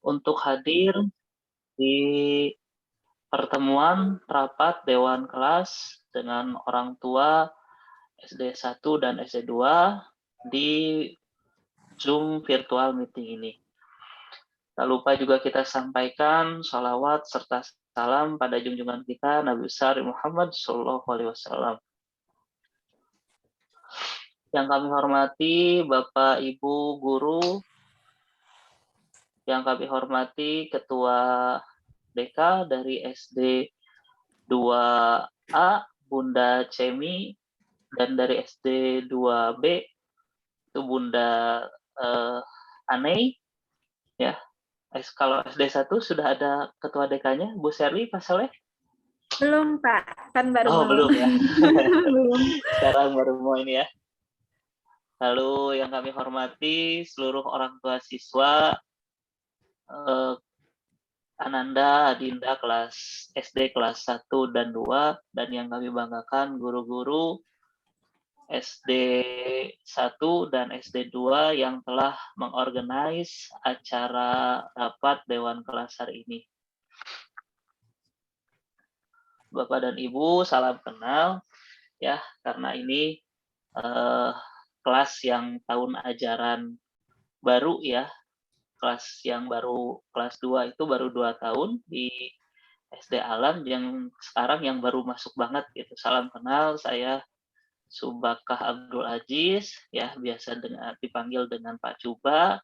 untuk hadir di pertemuan rapat Dewan Kelas dengan orang tua SD 1 dan SD 2 di Zoom virtual meeting ini. Tak lupa juga kita sampaikan sholawat serta salam pada junjungan kita Nabi besar Muhammad SAW. Yang kami hormati Bapak Ibu Guru, yang kami hormati Ketua DK dari SD 2A Bunda Cemi dan dari SD 2B itu Bunda Anei ya. Kalau SD 1 sudah ada ketua DK-nya Bu Sherly, Pak Saleh? Belum, Pak. Kan baru mau. Belum ya. Belum. Sekarang baru mau ini ya. Lalu yang kami hormati seluruh orang tua siswa Ananda, Adinda kelas SD kelas 1 dan 2 dan yang kami banggakan guru-guru SD 1 dan SD 2 yang telah mengorganize acara rapat Dewan Kelas hari ini. Bapak dan Ibu, salam kenal ya, karena ini kelas yang tahun ajaran baru ya, kelas yang baru kelas 2 itu baru 2 tahun di SD Alam yang sekarang yang baru masuk banget gitu. Salam kenal, saya Subakah Abdul Aziz, ya biasa dipanggil dengan Pak Cuba.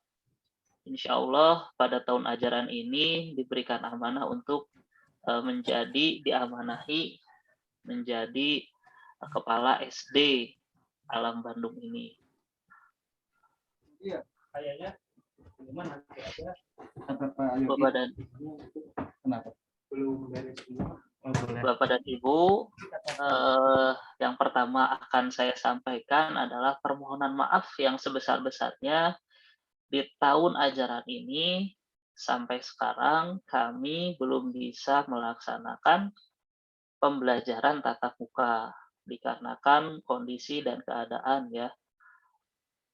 Insya Allah pada tahun ajaran ini diberikan amanah untuk diamanahi menjadi kepala SD Alam Bandung ini. Iya, kayaknya gimana aja Bapak dan kenapa? Belum beres semua. Bapak dan Ibu, yang pertama akan saya sampaikan adalah permohonan maaf yang sebesar-besarnya di tahun ajaran ini sampai sekarang kami belum bisa melaksanakan pembelajaran tatap muka dikarenakan kondisi dan keadaan ya.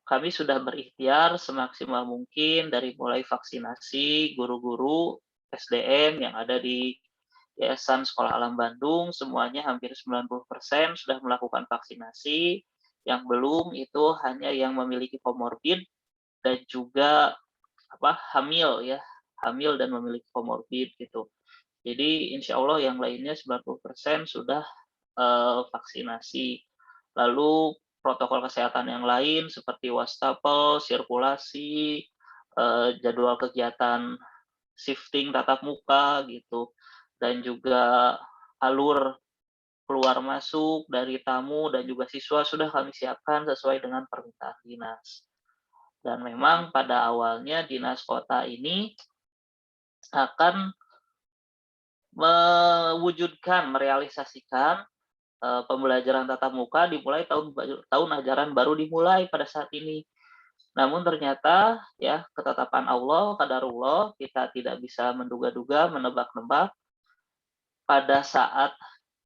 Kami sudah berikhtiar semaksimal mungkin dari mulai vaksinasi guru-guru SDM yang ada di Yayasan Sekolah Alam Bandung, semuanya hampir 90% sudah melakukan vaksinasi. Yang belum itu hanya yang memiliki komorbid dan juga hamil ya, hamil dan memiliki komorbid gitu. Jadi insya Allah yang lainnya 90% sudah vaksinasi. Lalu protokol kesehatan yang lain seperti wastafel, sirkulasi, jadwal kegiatan shifting tatap muka gitu, dan juga alur keluar masuk dari tamu dan juga siswa sudah kami siapkan sesuai dengan permintaan dinas. Dan memang pada awalnya dinas kota ini akan merealisasikan pembelajaran tatap muka dimulai tahun ajaran baru dimulai pada saat ini. Namun ternyata ya ketetapan Allah, qadarullah, kita tidak bisa menduga-duga, menebak-nebak. Pada saat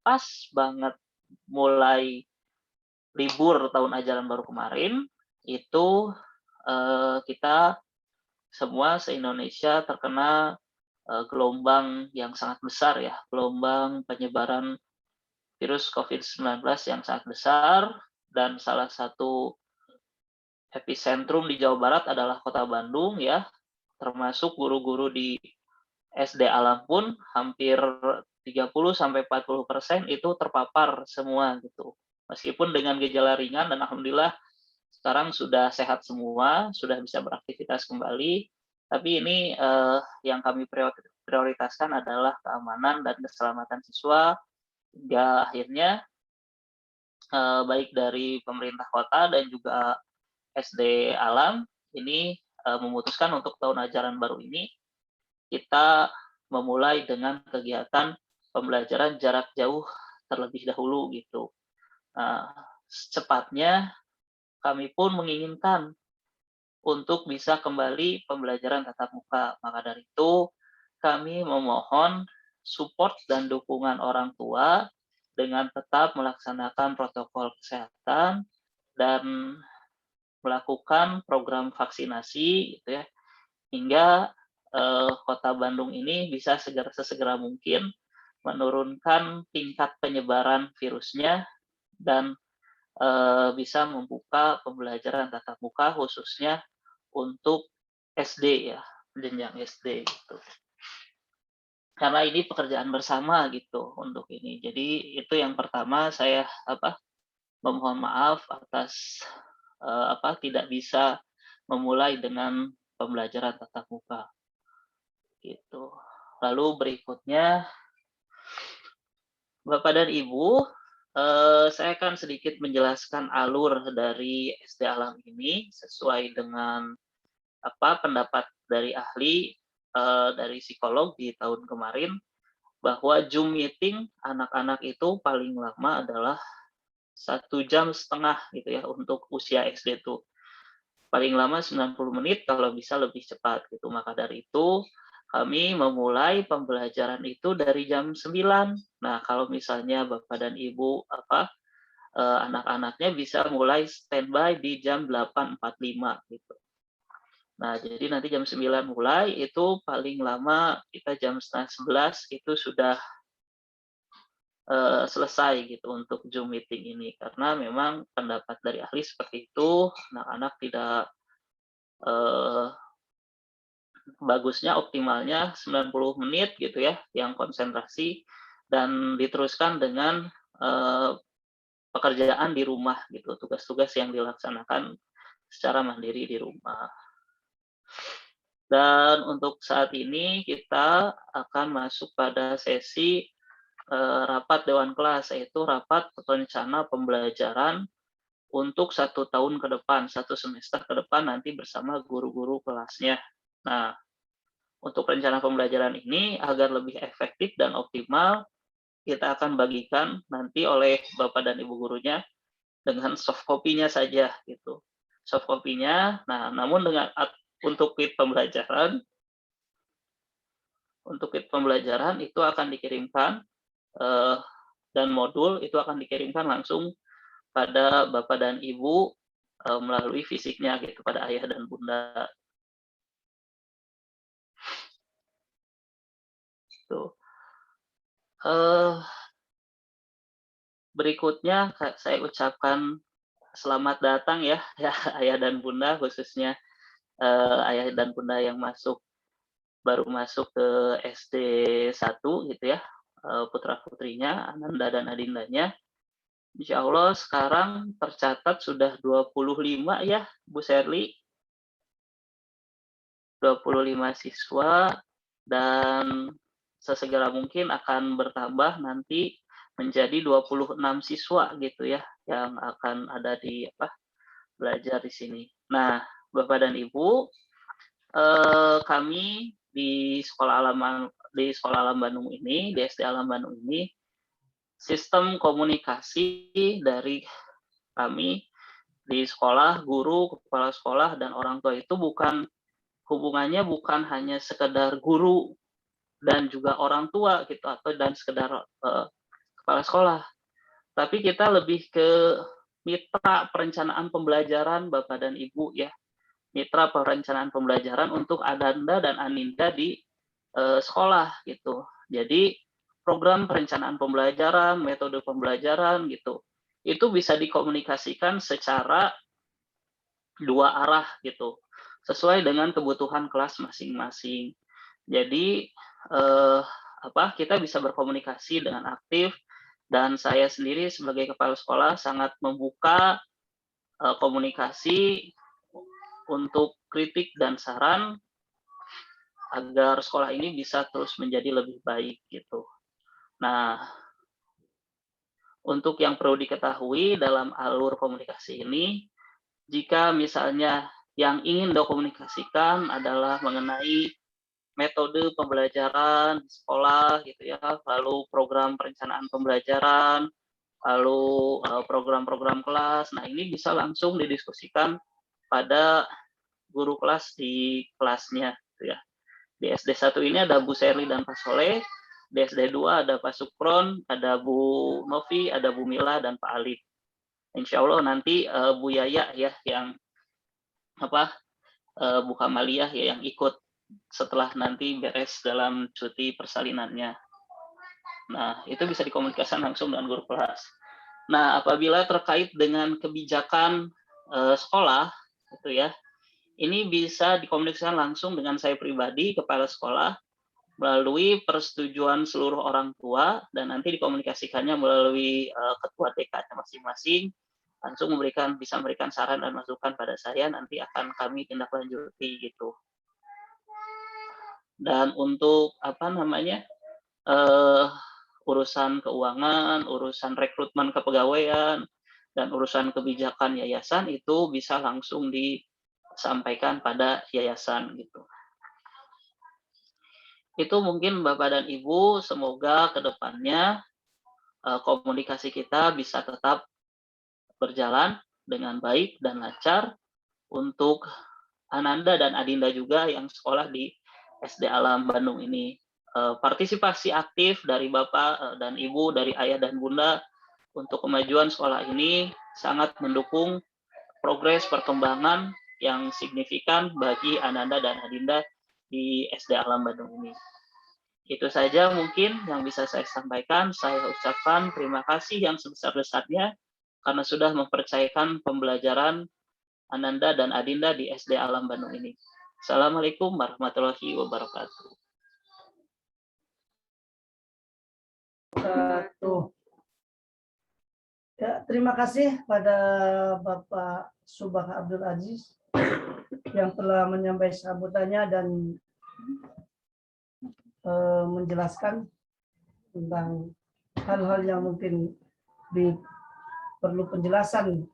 pas banget mulai libur tahun ajaran baru kemarin, itu kita semua se-Indonesia terkena gelombang yang sangat besar ya, gelombang penyebaran virus COVID-19 yang sangat besar, dan salah satu epicentrum di Jawa Barat adalah Kota Bandung ya, termasuk guru-guru di SD Alam pun hampir 30-40% itu terpapar semua gitu. Meskipun dengan gejala ringan dan alhamdulillah sekarang sudah sehat semua, sudah bisa beraktivitas kembali. Tapi ini yang kami prioritaskan adalah keamanan dan keselamatan siswa hingga akhirnya baik dari pemerintah kota dan juga SD Alam ini memutuskan untuk tahun ajaran baru ini kita memulai dengan kegiatan pembelajaran jarak jauh terlebih dahulu gitu. Secepatnya kami pun menginginkan untuk bisa kembali pembelajaran tatap muka. Maka dari itu kami memohon support dan dukungan orang tua dengan tetap melaksanakan protokol kesehatan dan melakukan program vaksinasi gitu ya, hingga Kota Bandung ini bisa sesegera mungkin menurunkan tingkat penyebaran virusnya dan bisa membuka pembelajaran tatap muka khususnya untuk SD ya, jenjang SD gitu. Karena ini pekerjaan bersama gitu untuk ini. Jadi itu yang pertama saya memohon maaf atas tidak bisa memulai dengan pembelajaran tatap muka gitu. Lalu berikutnya Bapak dan Ibu, saya akan sedikit menjelaskan alur dari SD Alam ini sesuai dengan pendapat dari ahli dari psikolog di tahun kemarin bahwa Zoom meeting anak-anak itu paling lama adalah 1,5 jam gitu ya untuk usia SD itu. Paling lama 90 menit kalau bisa lebih cepat gitu. Maka dari itu kami memulai pembelajaran itu dari jam 9. Nah, kalau misalnya Bapak dan Ibu anak-anaknya bisa mulai standby di jam 8.45 gitu. Nah, jadi nanti jam 9 mulai, itu paling lama kita jam setengah 11 itu sudah selesai gitu untuk Zoom meeting ini. Karena memang pendapat dari ahli seperti itu, anak-anak tidak bagusnya optimalnya 90 menit gitu ya, yang konsentrasi dan diteruskan dengan pekerjaan di rumah gitu, tugas-tugas yang dilaksanakan secara mandiri di rumah. Dan untuk saat ini kita akan masuk pada sesi rapat Dewan Kelas, yaitu rapat rencana pembelajaran untuk 1 tahun ke depan, 1 semester ke depan nanti bersama guru-guru kelasnya. Nah, untuk rencana pembelajaran ini agar lebih efektif dan optimal, kita akan bagikan nanti oleh Bapak dan Ibu gurunya dengan soft copy-nya saja gitu. Soft copy-nya, nah namun untuk kit pembelajaran itu akan dikirimkan dan modul itu akan dikirimkan langsung pada Bapak dan Ibu melalui fisiknya gitu pada ayah dan bunda. Tuh. Berikutnya saya ucapkan selamat datang ya ayah dan bunda, khususnya ayah dan bunda yang baru masuk ke SD 1 gitu ya, putra-putrinya, Ananda dan Adindanya. Insya Allah sekarang tercatat sudah 25 ya, Bu Sherly. 25 siswa dan sesegera mungkin akan bertambah nanti menjadi 26 siswa gitu ya yang akan ada di belajar di sini. Nah, Bapak dan Ibu, kami di Sekolah Alam Bandung ini, di SD Alam Bandung ini, sistem komunikasi dari kami di sekolah, guru, kepala sekolah, dan orang tua itu hubungannya bukan hanya sekedar guru dan juga orang tua gitu dan sekedar kepala sekolah, tapi kita lebih ke mitra perencanaan pembelajaran Bapak dan Ibu ya, mitra perencanaan pembelajaran untuk Adanda dan Aninda di sekolah gitu. Jadi program perencanaan pembelajaran, metode pembelajaran gitu, itu bisa dikomunikasikan secara 2 arah gitu, sesuai dengan kebutuhan kelas masing-masing. Jadi kita bisa berkomunikasi dengan aktif, dan saya sendiri sebagai kepala sekolah sangat membuka komunikasi untuk kritik dan saran agar sekolah ini bisa terus menjadi lebih baik gitu. Nah, untuk yang perlu diketahui dalam alur komunikasi ini, jika misalnya yang ingin dokumentasikan adalah mengenai metode pembelajaran di sekolah gitu ya, lalu program perencanaan pembelajaran, lalu program-program kelas. Nah, ini bisa langsung didiskusikan pada guru kelas di kelasnya gitu ya. Di SD 1 ini ada Bu Sherly dan Pak Soleh, di SD 2 ada Pak Sukron, ada Bu Novi, ada Bu Mila dan Pak Alif. Insya Allah nanti Bu Yaya ya yang Bu Kamaliyah ya yang ikut setelah nanti beres dalam cuti persalinannya. Nah, itu bisa dikomunikasikan langsung dengan guru kelas. Nah, apabila terkait dengan kebijakan sekolah, gitu ya, ini bisa dikomunikasikan langsung dengan saya pribadi, kepala sekolah, melalui persetujuan seluruh orang tua, dan nanti dikomunikasikannya melalui ketua TK-nya masing-masing, langsung bisa memberikan saran dan masukan pada saya, nanti akan kami tindak lanjuti gitu. Dan untuk urusan keuangan, urusan rekrutmen kepegawaian, dan urusan kebijakan yayasan itu bisa langsung disampaikan pada yayasan gitu. Itu mungkin Bapak dan Ibu, semoga ke depannya komunikasi kita bisa tetap berjalan dengan baik dan lancar untuk Ananda dan Adinda juga yang sekolah di SD Alam Bandung ini. Partisipasi aktif dari Bapak dan Ibu, dari Ayah dan Bunda untuk kemajuan sekolah ini sangat mendukung progres perkembangan yang signifikan bagi Ananda dan Adinda di SD Alam Bandung ini. Itu saja mungkin yang bisa saya sampaikan. Saya ucapkan terima kasih yang sebesar-besarnya karena sudah mempercayakan pembelajaran Ananda dan Adinda di SD Alam Bandung ini. Assalamualaikum warahmatullahi wabarakatuh. Ya, terima kasih pada Bapak Subah Abdul Aziz yang telah menyampaikan sambutannya dan menjelaskan tentang hal-hal yang mungkin perlu penjelasan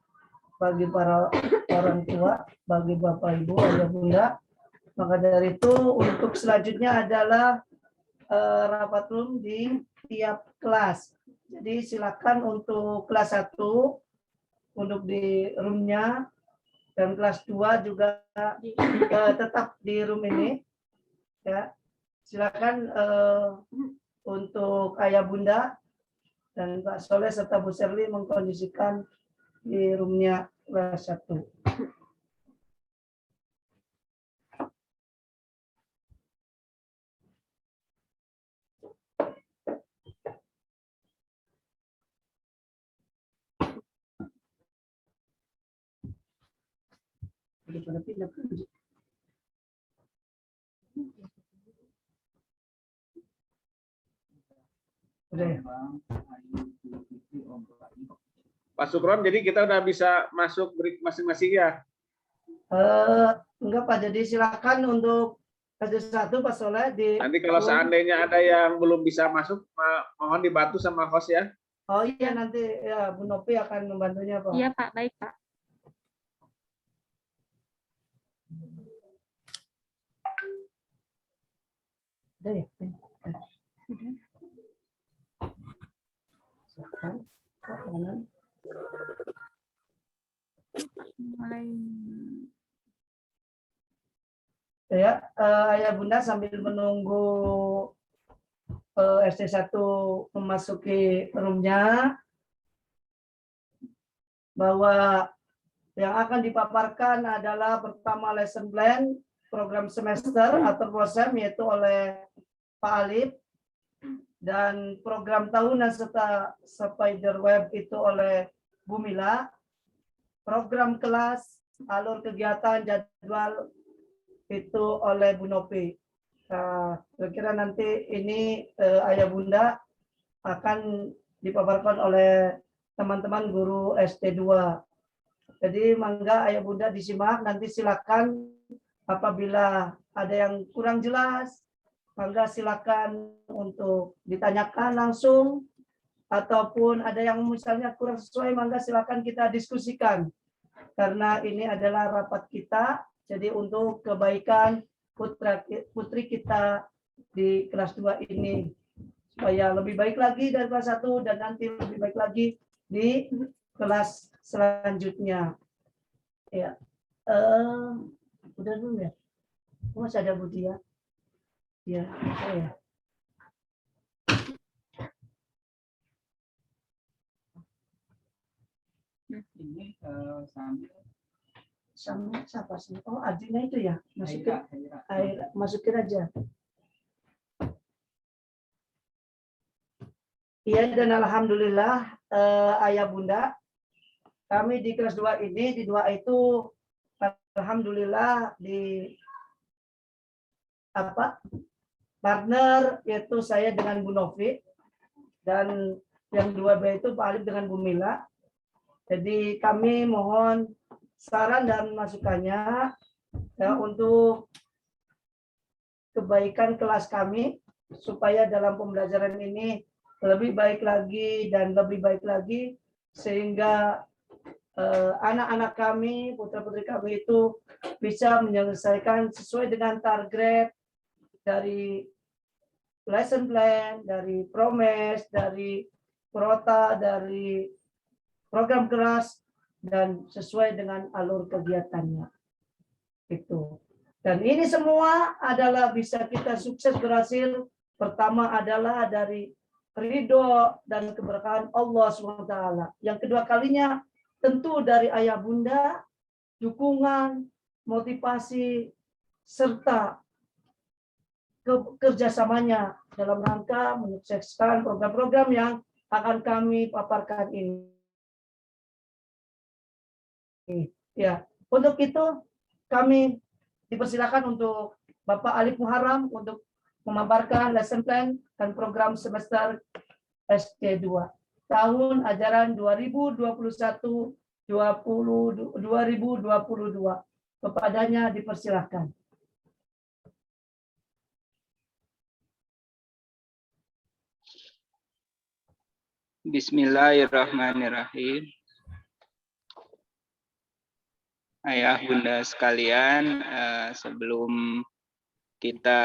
bagi para orang tua, bagi Bapak Ibu, Ayah Bunda. Maka dari itu untuk selanjutnya adalah rapat room di tiap kelas. Jadi silakan untuk kelas 1 untuk di roomnya, dan kelas 2 juga tetap di room ini. Ya, silakan untuk Ayah Bunda dan Pak Soleh serta Bu Serli mengkondisikan di roomnya kelas 1. Pada pindah ke Pak Sukron, jadi kita udah bisa masuk break masing-masing ya? Enggak Pak, jadi silakan untuk kelas 1 Pak Soleh di. Nanti kalau seandainya ada yang belum bisa masuk, mohon dibantu sama host ya. Oh iya, nanti ya Bu Nopi akan membantunya Pak. Iya Pak, baik Pak. Udah ya? Silakan. Mulai. Ya, Ayah Bunda sambil menunggu SD1 memasuki roomnya, bahwa yang akan dipaparkan adalah pertama lesson plan, program semester atau proses yaitu oleh Pak Alif, dan program tahunan serta Spiderweb itu oleh Bu Mila, program kelas, alur kegiatan, jadwal itu oleh Bu Nopi. Kira-kira nanti ini Ayah Bunda akan dipaparkan oleh teman-teman guru ST2. Jadi mangga Ayah Bunda disimak, nanti silakan apabila ada yang kurang jelas, mangga silakan untuk ditanyakan langsung, ataupun ada yang misalnya kurang sesuai, mangga silakan kita diskusikan. Karena ini adalah rapat kita, jadi untuk kebaikan putri kita di kelas 2 ini, supaya lebih baik lagi dari kelas 1 dan nanti lebih baik lagi di kelas selanjutnya. Ya, udah dulu ya. Masih ada Bu Tia? Ya, saya. Ini sambil sama siapa sih? Oh, Arjuna itu ya. Masukin Aira. masukin aja. Iya, dan alhamdulillah ayah bunda, kami di kelas 2 ini, di 2 itu alhamdulillah di partner yaitu saya dengan Bu Novi, dan yang 2B itu Pak Alif dengan Bu Mila. Jadi kami mohon saran dan masukannya ya, untuk kebaikan kelas kami, supaya dalam pembelajaran ini lebih baik lagi dan lebih baik lagi, sehingga anak-anak kami, putra-putri kami itu bisa menyelesaikan sesuai dengan target dari lesson plan, dari promes, dari prota, dari program kelas, dan sesuai dengan alur kegiatannya. Itu. Dan ini semua adalah bisa kita sukses berhasil. Pertama adalah dari ridho dan keberkahan Allah SWT. Yang kedua kalinya tentu dari ayah bunda, dukungan, motivasi, serta kerjasamanya dalam rangka menyukseskan program-program yang akan kami paparkan ini. Ya, untuk itu kami dipersilakan untuk Bapak Alif Muharram untuk memaparkan lesson plan dan program semester SD2 tahun ajaran 2021-2022. Kepadanya dipersilakan. Bismillahirrahmanirrahim. Ayah bunda sekalian, sebelum kita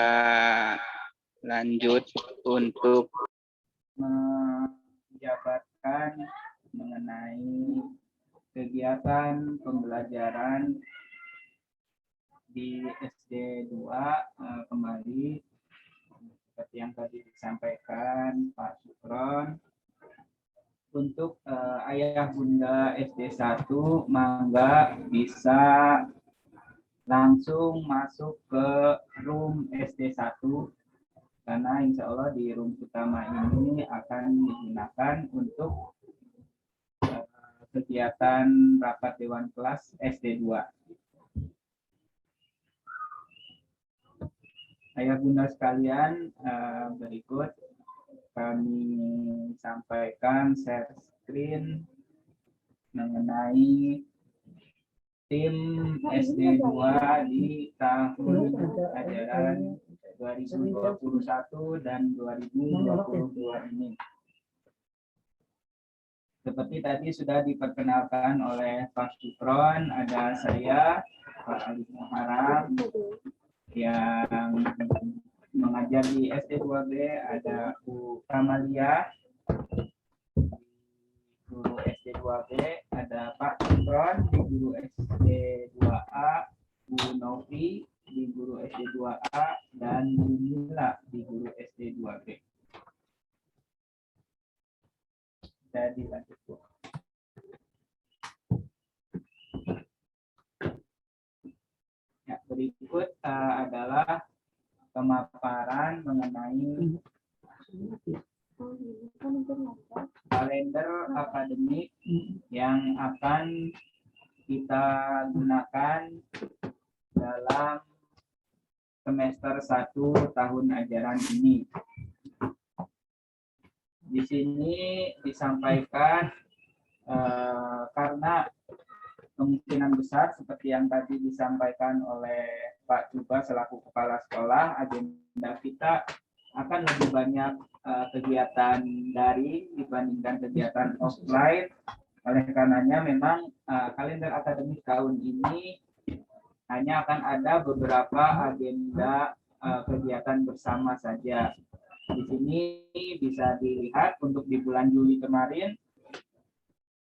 lanjut untuk menjabarkan mengenai kegiatan pembelajaran di SD2 kembali seperti yang tadi disampaikan Pak Sukron, untuk ayah bunda SD1 mangga bisa langsung masuk ke room SD1, karena insya Allah di room utama ini akan digunakan untuk kegiatan rapat dewan kelas SD2. Ayah bunda sekalian, berikut kami sampaikan share screen mengenai tim SD2 di tahun ajaran 2021 dan 2022 ini. Seperti tadi sudah diperkenalkan oleh Pak Sukron, ada saya, Pak Alif Muharram, yang mengajar di SD2B, ada Bu Kamalia, guru SD2B, ada Pak Sukron di guru SD2A, Bu Novi di guru SD2A, dan Bu Mila di guru SD2B. Jadi lanjut, Bu. Ya, berikut adalah pemaparan mengenai kalender akademik yang akan kita gunakan dalam semester 1 tahun ajaran ini. Di sini disampaikan karena kemungkinan besar seperti yang tadi disampaikan oleh Pak Juba selaku kepala sekolah, agenda kita akan lebih banyak kegiatan daring dibandingkan kegiatan offline. Oleh karenanya memang kalender akademik tahun ini hanya akan ada beberapa agenda kegiatan bersama saja. Di sini bisa dilihat untuk di bulan Juli kemarin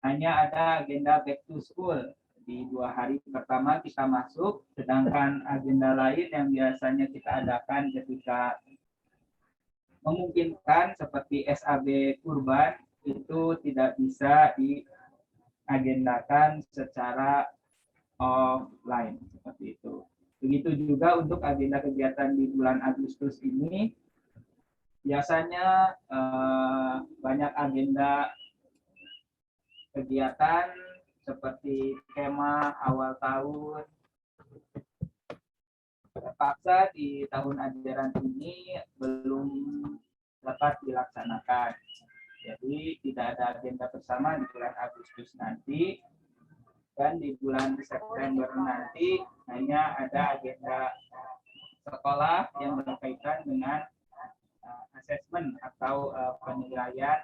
hanya ada agenda back to school. Di 2 hari pertama kita masuk, sedangkan agenda lain yang biasanya kita adakan ketika memungkinkan seperti SAB kurban itu tidak bisa diagendakan secara offline seperti itu. Begitu juga untuk agenda kegiatan di bulan Agustus ini, biasanya banyak agenda kegiatan seperti kemah awal tahun. Terpaksa di tahun ajaran ini belum dapat dilaksanakan. Jadi tidak ada agenda bersama di bulan Agustus nanti, dan di bulan September nanti hanya ada agenda sekolah yang berkaitan dengan asesmen atau penilaian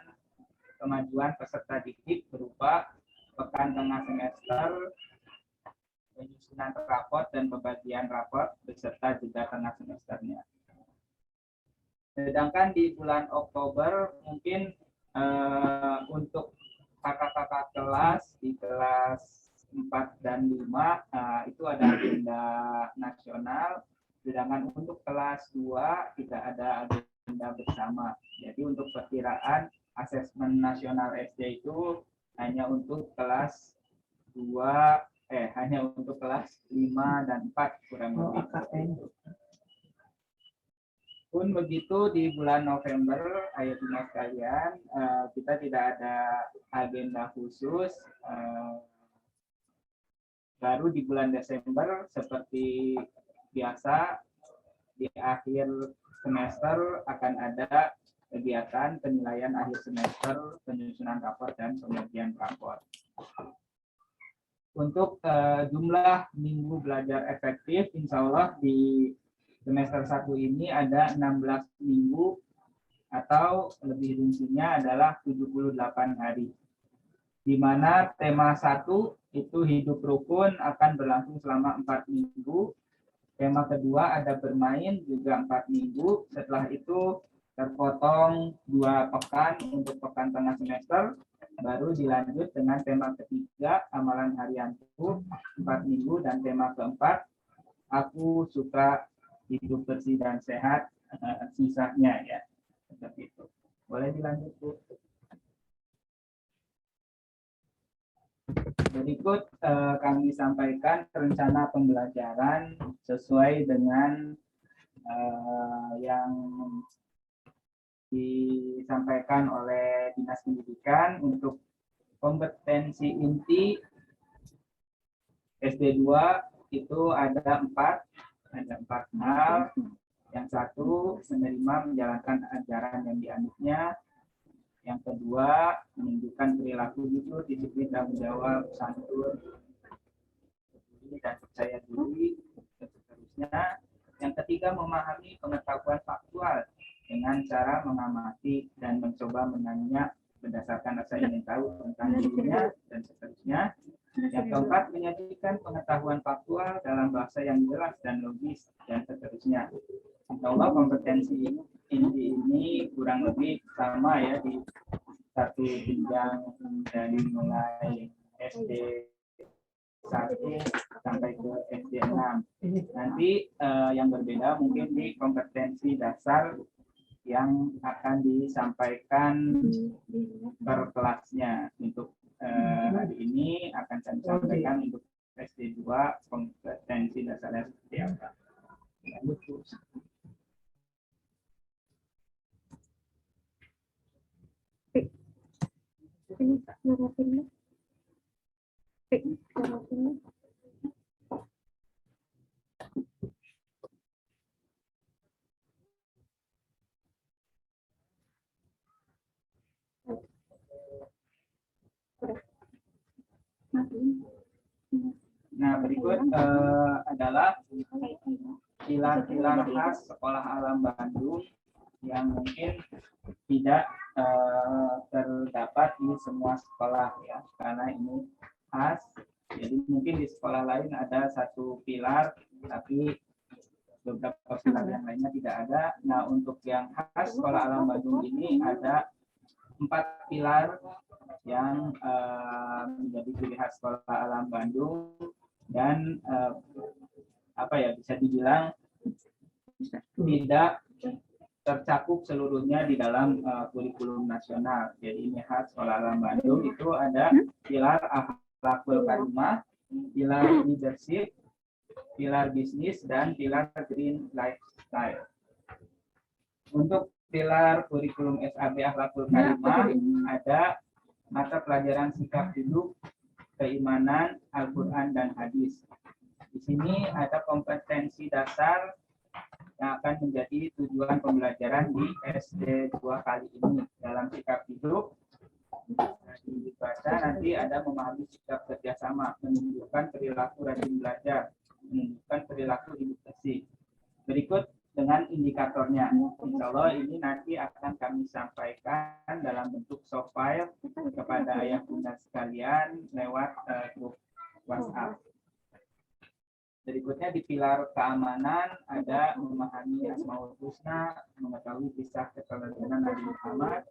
kemajuan peserta didik berupa pekan tengah semester, penyusunan raport dan pembagian raport beserta juga tengah semesternya. Sedangkan di bulan Oktober mungkin untuk kakak-kakak kelas di kelas 4 dan 5 itu ada agenda nasional, sedangkan untuk kelas 2 tidak ada agenda bersama. Jadi untuk perkiraan asesmen nasional SD itu hanya untuk kelas 2 hanya untuk kelas 5 dan 4 kurang lebih. Pun begitu di bulan November, ayo dinas sekalian, kita tidak ada agenda khusus. Baru di bulan Desember seperti biasa di akhir semester akan ada kegiatan penilaian akhir semester, penyusunan rapor dan pembagian rapor. Untuk jumlah minggu belajar efektif, insya Allah di semester 1 ini ada 16 minggu atau lebih rincinya adalah 78 hari. Di mana tema 1 itu hidup rukun akan berlangsung selama 4 minggu. Tema kedua ada bermain juga 4 minggu. Setelah itu terpotong 2 pekan untuk pekan tengah semester. Baru dilanjut dengan tema ketiga, amalan harianku 4 minggu, dan tema keempat, aku suka hidup bersih dan sehat, sisanya ya. Seperti itu. Boleh dilanjut, Bu. Berikut kami sampaikan rencana pembelajaran sesuai dengan yang disampaikan oleh Dinas Pendidikan. Untuk kompetensi inti SD2 itu ada 4 hal. Yang satu, menerima menjalankan ajaran yang dianutnya. Yang kedua, menunjukkan perilaku jujur, disiplin, tanggung jawab, santun, dan percaya diri, dan seterusnya. Yang ketiga, memahami pengetahuan faktual dengan cara mengamati dan mencoba menanya berdasarkan rasa ingin tahu tentang dirinya, dan seterusnya. Yang keempat, menyajikan pengetahuan faktual dalam bahasa yang jelas dan logis, dan seterusnya. Insya Allah kompetensi ini kurang lebih sama ya di satu jenjang dari mulai SD 1 sampai ke SD 6. Nanti yang berbeda mungkin di kompetensi dasar yang akan disampaikan per kelasnya. Untuk hari ini akan saya sampaikan untuk SD 2 kompetensi dasarnya seperti apa. Ini Pak, narasinya. Narasinya. Nah, berikut adalah pilar-pilar khas Sekolah Alam Bandung yang mungkin tidak terdapat di semua sekolah ya, karena ini khas. Jadi mungkin di sekolah lain ada satu pilar, tapi beberapa pilar yang lainnya tidak ada. Nah, untuk yang khas Sekolah Alam Bandung ini ada 4 pilar yang menjadi ciri khas Sekolah Alam Bandung, dan bisa dibilang tidak tercakup seluruhnya di dalam kurikulum nasional. Jadi ini khas Sekolah Alam Bandung. Itu ada pilar akhlakul karimah, pilar leadership, pilar bisnis, dan pilar green lifestyle. Untuk pilar kurikulum SAB Akhlakul Karimah ada mata pelajaran sikap hidup, keimanan, Al-Quran, dan hadis. Di sini ada kompetensi dasar yang akan menjadi tujuan pembelajaran di SD 2 kali ini. Dalam sikap hidup, dibaca nanti ada memahami sikap kerjasama, menunjukkan perilaku rajin belajar, menunjukkan perilaku hidup bersih. Berikut dengan indikatornya. Insya Allah ini nanti akan kami sampaikan dalam bentuk soft file kepada ayah bunda sekalian lewat grup WhatsApp. Berikutnya di pilar keamanan ada memahami Asmaul Husna, mengetahui kisah keteladanan Nabi Muhammad.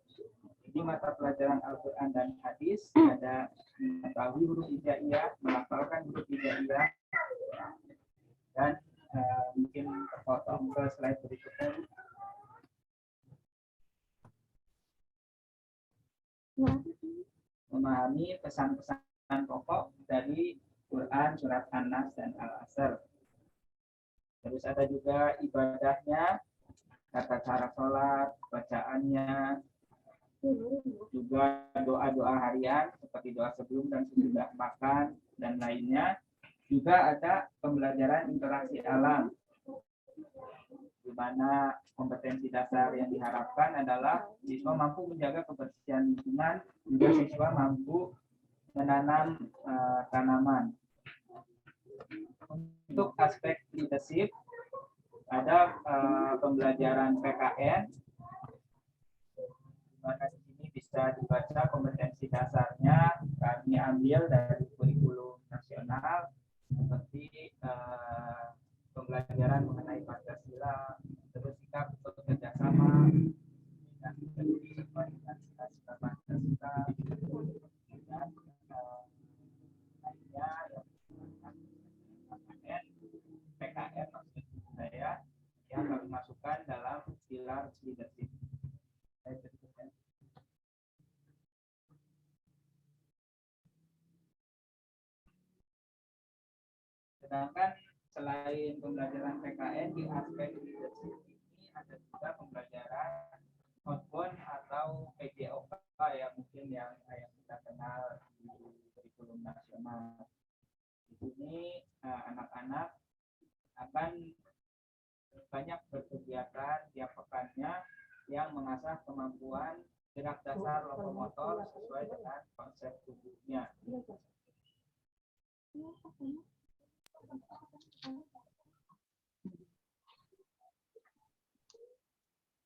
Di mata pelajaran Al-Quran dan hadis ada mengetahui huruf hijaiyah, melafalkan huruf hijaiyah, dan mungkin terpotong ke slide berikutnya. Memahami pesan-pesan pokok dari Quran, surat An-Nas, dan Al-Asr. Terus ada juga ibadahnya, tata cara sholat, bacaannya, juga doa-doa harian seperti doa sebelum dan sesudah makan, dan lainnya. Juga ada pembelajaran interaksi alam, di mana kompetensi dasar yang diharapkan adalah siswa mampu menjaga kebersihan lingkungan, juga siswa mampu menanam tanaman. Untuk aspek leadership ada pembelajaran PKN, di mana di sini bisa dibaca kompetensi dasarnya kami ambil dari kurikulum nasional seperti pembelajaran mengenai Pancasila, terus sikap bekerjasama, dan peduli sesuai dengan cita-cita Pancasila, dan lainnya yang PKN maksud saya yang kami masukkan dalam pilar leadership. Sedangkan selain pembelajaran PKN di aspek leadership ini ada juga pembelajaran outbound atau PJOK ya, mungkin yang kita kenal di kurikulum nasional. Di sini anak-anak akan banyak berkegiatan tiap pekannya yang mengasah kemampuan gerak dasar lokomotor sesuai dengan konsep tubuhnya.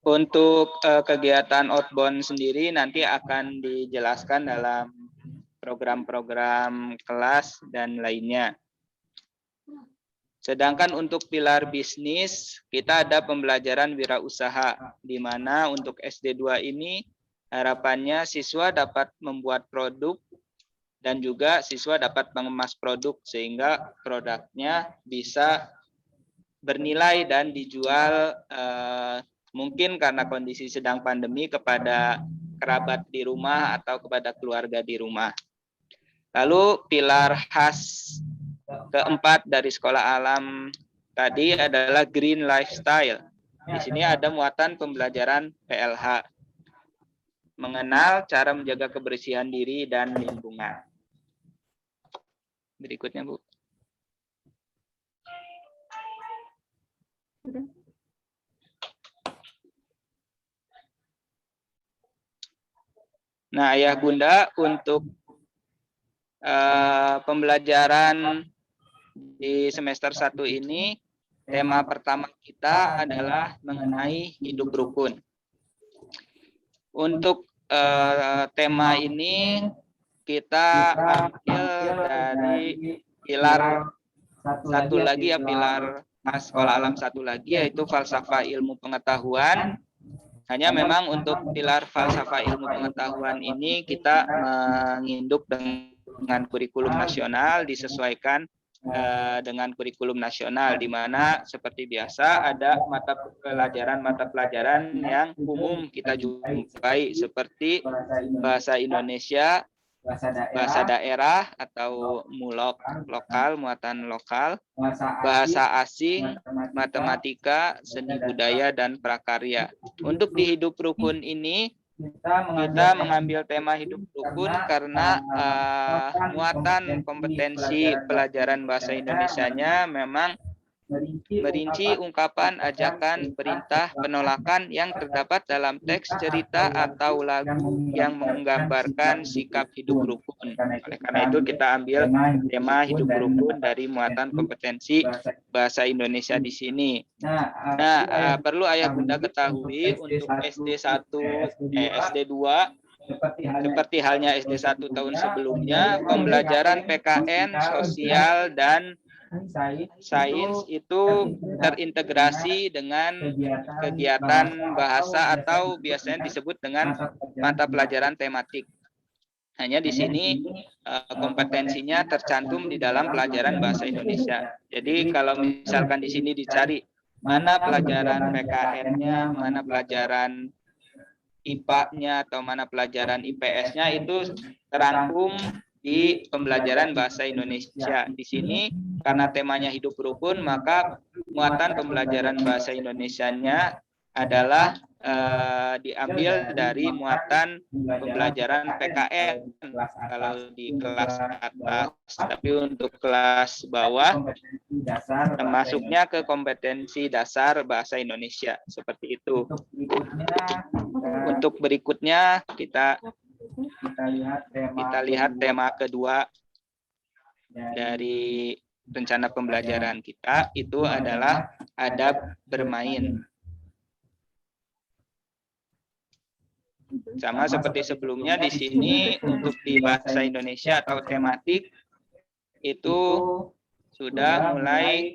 Untuk kegiatan outbound sendiri nanti akan dijelaskan dalam program-program kelas dan lainnya. Sedangkan untuk pilar bisnis, kita ada pembelajaran wirausaha, di mana untuk SD2 ini harapannya siswa dapat membuat produk dan juga siswa dapat mengemas produk sehingga produknya bisa bernilai dan dijual mungkin karena kondisi sedang pandemi kepada kerabat di rumah atau kepada keluarga di rumah. Lalu pilar khas keempat dari sekolah alam tadi adalah green lifestyle. Di sini ada muatan pembelajaran PLH, mengenal cara menjaga kebersihan diri dan lingkungan. Berikutnya, Bu. Nah, Ayah Bunda, untuk pembelajaran di semester 1 ini, tema pertama kita adalah mengenai hidup rukun. Untuk tema ini kita ambil dari pilar satu lagi ya, pilar sekolah alam satu lagi, yaitu falsafah ilmu pengetahuan. Hanya memang untuk pilar falsafah ilmu pengetahuan ini kita menginduk dengan kurikulum nasional, disesuaikan dengan kurikulum nasional, di mana seperti biasa ada mata pelajaran yang umum kita jumpai seperti bahasa Indonesia, bahasa daerah atau mulok lokal, muatan lokal, bahasa asing, matematika, seni budaya, dan prakarya. Untuk di hidup rukun ini, kita mengambil tema hidup rukun karena muatan kompetensi pelajaran bahasa Indonesianya memang merinci ungkapan, ajakan, perintah, penolakan yang terdapat dalam teks, cerita, atau lagu yang menggambarkan sikap hidup rukun. Oleh karena itu kita ambil tema hidup rukun dari muatan kompetensi bahasa Indonesia di sini. Nah, perlu ayah bunda ketahui untuk SD1, SD2, seperti halnya SD1 tahun sebelumnya, pembelajaran PKN, sosial, dan sains itu terintegrasi dengan kegiatan bahasa atau biasanya disebut dengan mata pelajaran tematik. Hanya di sini kompetensinya tercantum di dalam pelajaran bahasa Indonesia. Jadi kalau misalkan di sini dicari mana pelajaran PKN-nya, mana pelajaran IPA-nya atau mana pelajaran IPS-nya, itu terangkum di pembelajaran bahasa Indonesia. Di sini karena temanya hidup rukun, maka muatan pembelajaran bahasa Indonesianya adalah diambil dari muatan pembelajaran PKN kalau di kelas atas, tapi untuk kelas bawah termasuknya ke kompetensi dasar bahasa Indonesia, seperti itu. Untuk berikutnya kita lihat tema kedua dari rencana pembelajaran kita, itu adalah adab bermain. Sama seperti sebelumnya, di sini untuk di bahasa Indonesia atau tematik itu sudah mulai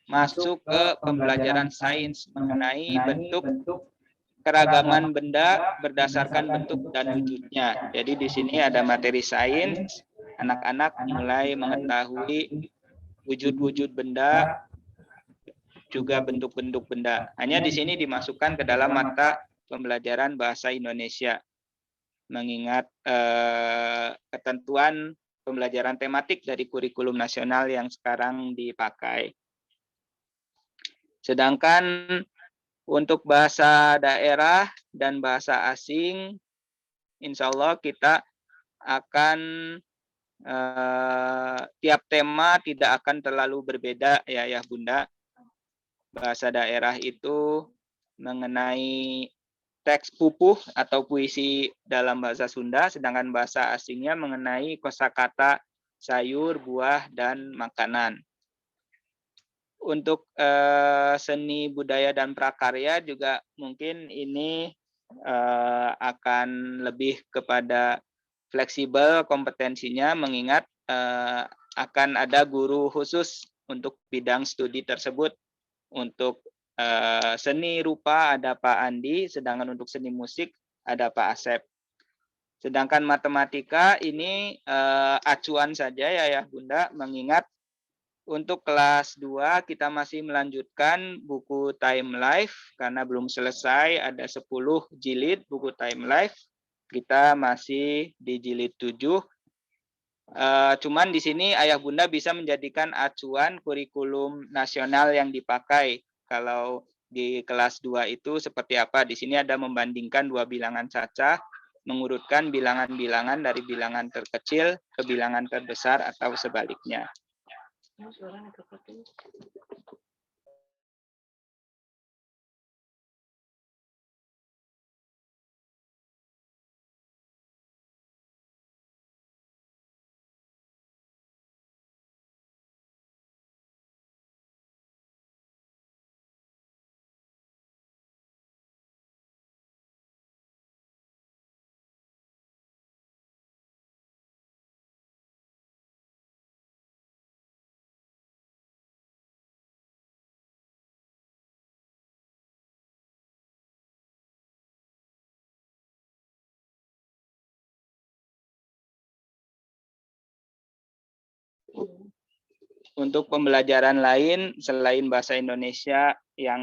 masuk ke pembelajaran sains mengenai bentuk keragaman benda berdasarkan bentuk dan wujudnya. Jadi di sini ada materi sains, anak-anak mulai mengetahui wujud-wujud benda, juga bentuk-bentuk benda. Hanya di sini dimasukkan ke dalam mata pembelajaran bahasa Indonesia, mengingat ketentuan pembelajaran tematik dari kurikulum nasional yang sekarang dipakai. Sedangkan untuk bahasa daerah dan bahasa asing, insya Allah kita akan tiap tema tidak akan terlalu berbeda ya Bunda. Bahasa daerah itu mengenai teks pupuh atau puisi dalam bahasa Sunda, sedangkan bahasa asingnya mengenai kosakata sayur, buah, dan makanan. Untuk seni budaya dan prakarya juga mungkin ini akan lebih kepada fleksibel kompetensinya, mengingat akan ada guru khusus untuk bidang studi tersebut. Untuk seni rupa ada Pak Andi, sedangkan untuk seni musik ada Pak Asep. Sedangkan matematika ini acuan saja ya Bunda, mengingat untuk kelas 2 kita masih melanjutkan buku Time Life karena belum selesai, ada 10 jilid buku Time Life. Kita masih di jilid 7. Cuman di sini ayah bunda bisa menjadikan acuan kurikulum nasional yang dipakai. Kalau di kelas 2 itu seperti apa? Di sini ada membandingkan dua bilangan cacah, mengurutkan bilangan-bilangan dari bilangan terkecil ke bilangan terbesar atau sebaliknya. Untuk pembelajaran lain selain bahasa Indonesia yang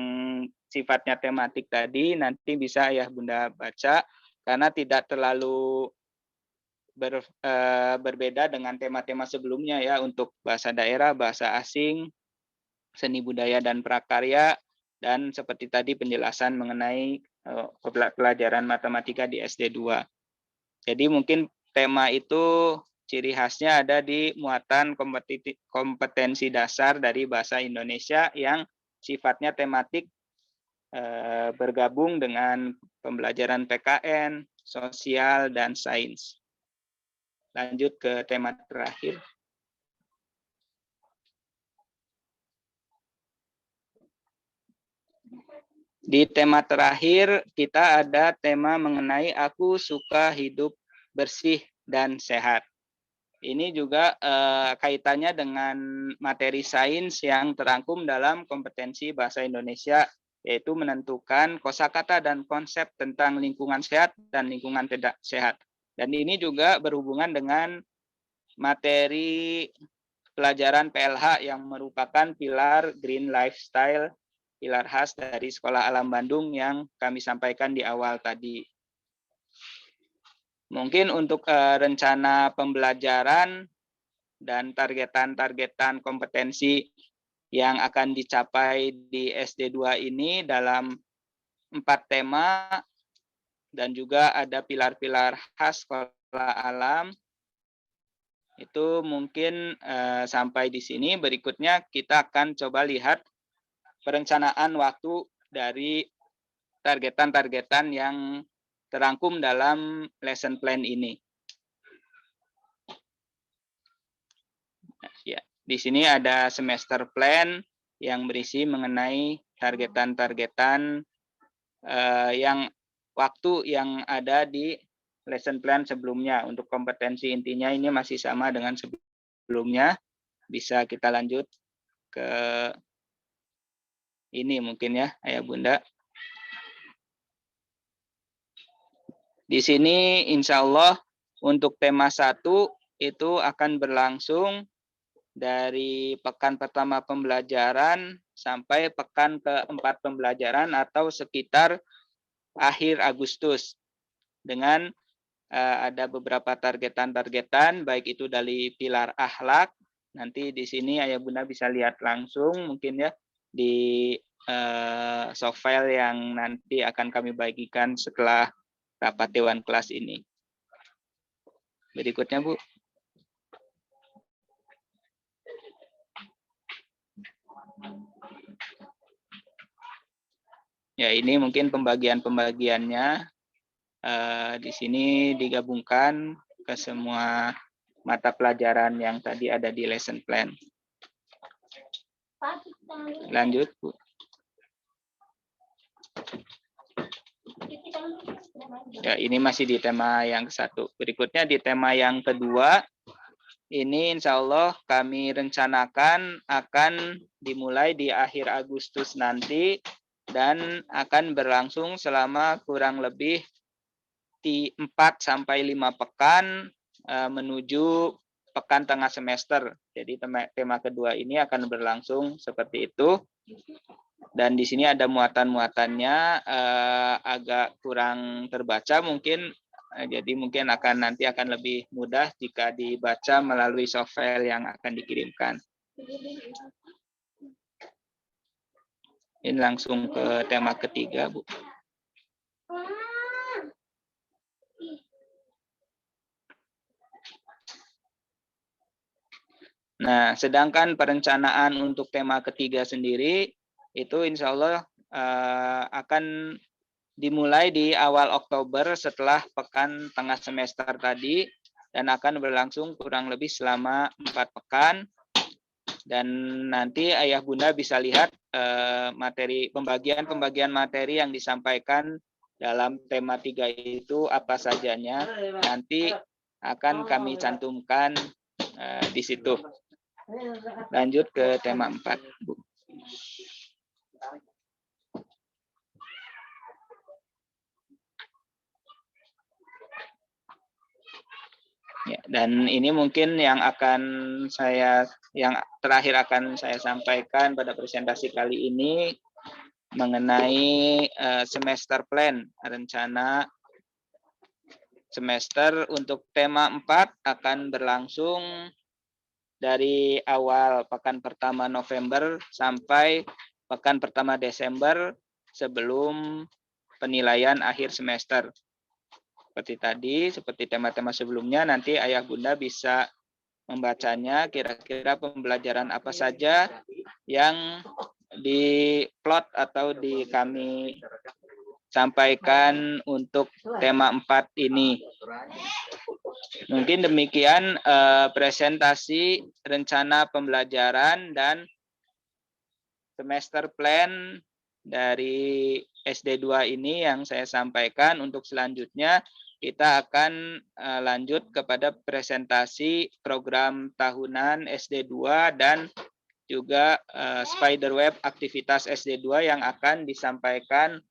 sifatnya tematik tadi, nanti bisa ayah bunda baca karena tidak terlalu berbeda dengan tema-tema sebelumnya ya, untuk bahasa daerah, bahasa asing, seni budaya dan prakarya, dan seperti tadi penjelasan mengenai pelajaran matematika di SD2. Jadi mungkin tema itu ciri khasnya ada di muatan kompetensi dasar dari bahasa Indonesia yang sifatnya tematik, bergabung dengan pembelajaran PKN, sosial, dan sains. Lanjut ke tema terakhir. Di tema terakhir kita ada tema mengenai aku suka hidup bersih dan sehat. Ini juga kaitannya dengan materi sains yang terangkum dalam kompetensi bahasa Indonesia, yaitu menentukan kosakata dan konsep tentang lingkungan sehat dan lingkungan tidak sehat. Dan ini juga berhubungan dengan materi pelajaran PLH yang merupakan pilar Green Lifestyle, pilar khas dari Sekolah Alam Bandung yang kami sampaikan di awal tadi. Mungkin untuk rencana pembelajaran dan targetan kompetensi yang akan dicapai di SD2 ini dalam 4 tema, dan juga ada pilar-pilar khas Sekolah Alam. Itu mungkin sampai di sini. Berikutnya kita akan coba lihat perencanaan waktu dari targetan yang terangkum dalam lesson plan ini. Ya, di sini ada semester plan yang berisi mengenai targetan yang waktu yang ada di lesson plan sebelumnya. Untuk kompetensi intinya ini masih sama dengan sebelumnya. Bisa kita lanjut ke ini mungkin ya, Ayah Bunda. Di sini insya Allah untuk tema 1 itu akan berlangsung dari pekan pertama pembelajaran sampai pekan keempat pembelajaran atau sekitar akhir Agustus, dengan ada beberapa targetan baik itu dari pilar akhlak. Nanti di sini Ayah Bunda bisa lihat langsung mungkin ya di soft file yang nanti akan kami bagikan setelah rapat dewan kelas ini. Berikutnya Bu. Ya, ini mungkin pembagiannya. Di sini digabungkan ke semua mata pelajaran yang tadi ada di lesson plan. Lanjut, Bu. Ya, ini masih di tema yang ke-1. Berikutnya di tema yang kedua, ini insya Allah kami rencanakan akan dimulai di akhir Agustus nanti dan akan berlangsung selama kurang lebih 4 sampai 5 pekan menuju pekan tengah semester. Jadi tema kedua ini akan berlangsung seperti itu. Dan di sini ada muatan-muatannya agak kurang terbaca mungkin. Jadi mungkin nanti akan lebih mudah jika dibaca melalui software yang akan dikirimkan. Ini langsung ke tema ketiga, Bu. Nah, sedangkan perencanaan untuk tema ketiga sendiri itu insya Allah akan dimulai di awal Oktober setelah pekan tengah semester tadi dan akan berlangsung kurang lebih selama 4 pekan. Dan nanti Ayah Bunda bisa lihat pembagian materi yang disampaikan dalam tema 3 itu apa sajanya. Nanti akan kami cantumkan di situ. Lanjut ke tema 4, Bu. Ya, dan ini mungkin yang terakhir akan saya sampaikan pada presentasi kali ini mengenai semester plan, rencana semester untuk tema 4 akan berlangsung dari awal pekan pertama November sampai pekan pertama Desember sebelum penilaian akhir semester. Seperti tadi, seperti tema-tema sebelumnya, nanti ayah bunda bisa membacanya, kira-kira pembelajaran apa saja yang diplot atau kami sampaikan untuk tema 4 ini. Mungkin demikian presentasi rencana pembelajaran dan semester plan dari SD2 ini yang saya sampaikan. Untuk selanjutnya kita akan lanjut kepada presentasi program tahunan SD2 dan juga Spiderweb aktivitas SD2 yang akan disampaikan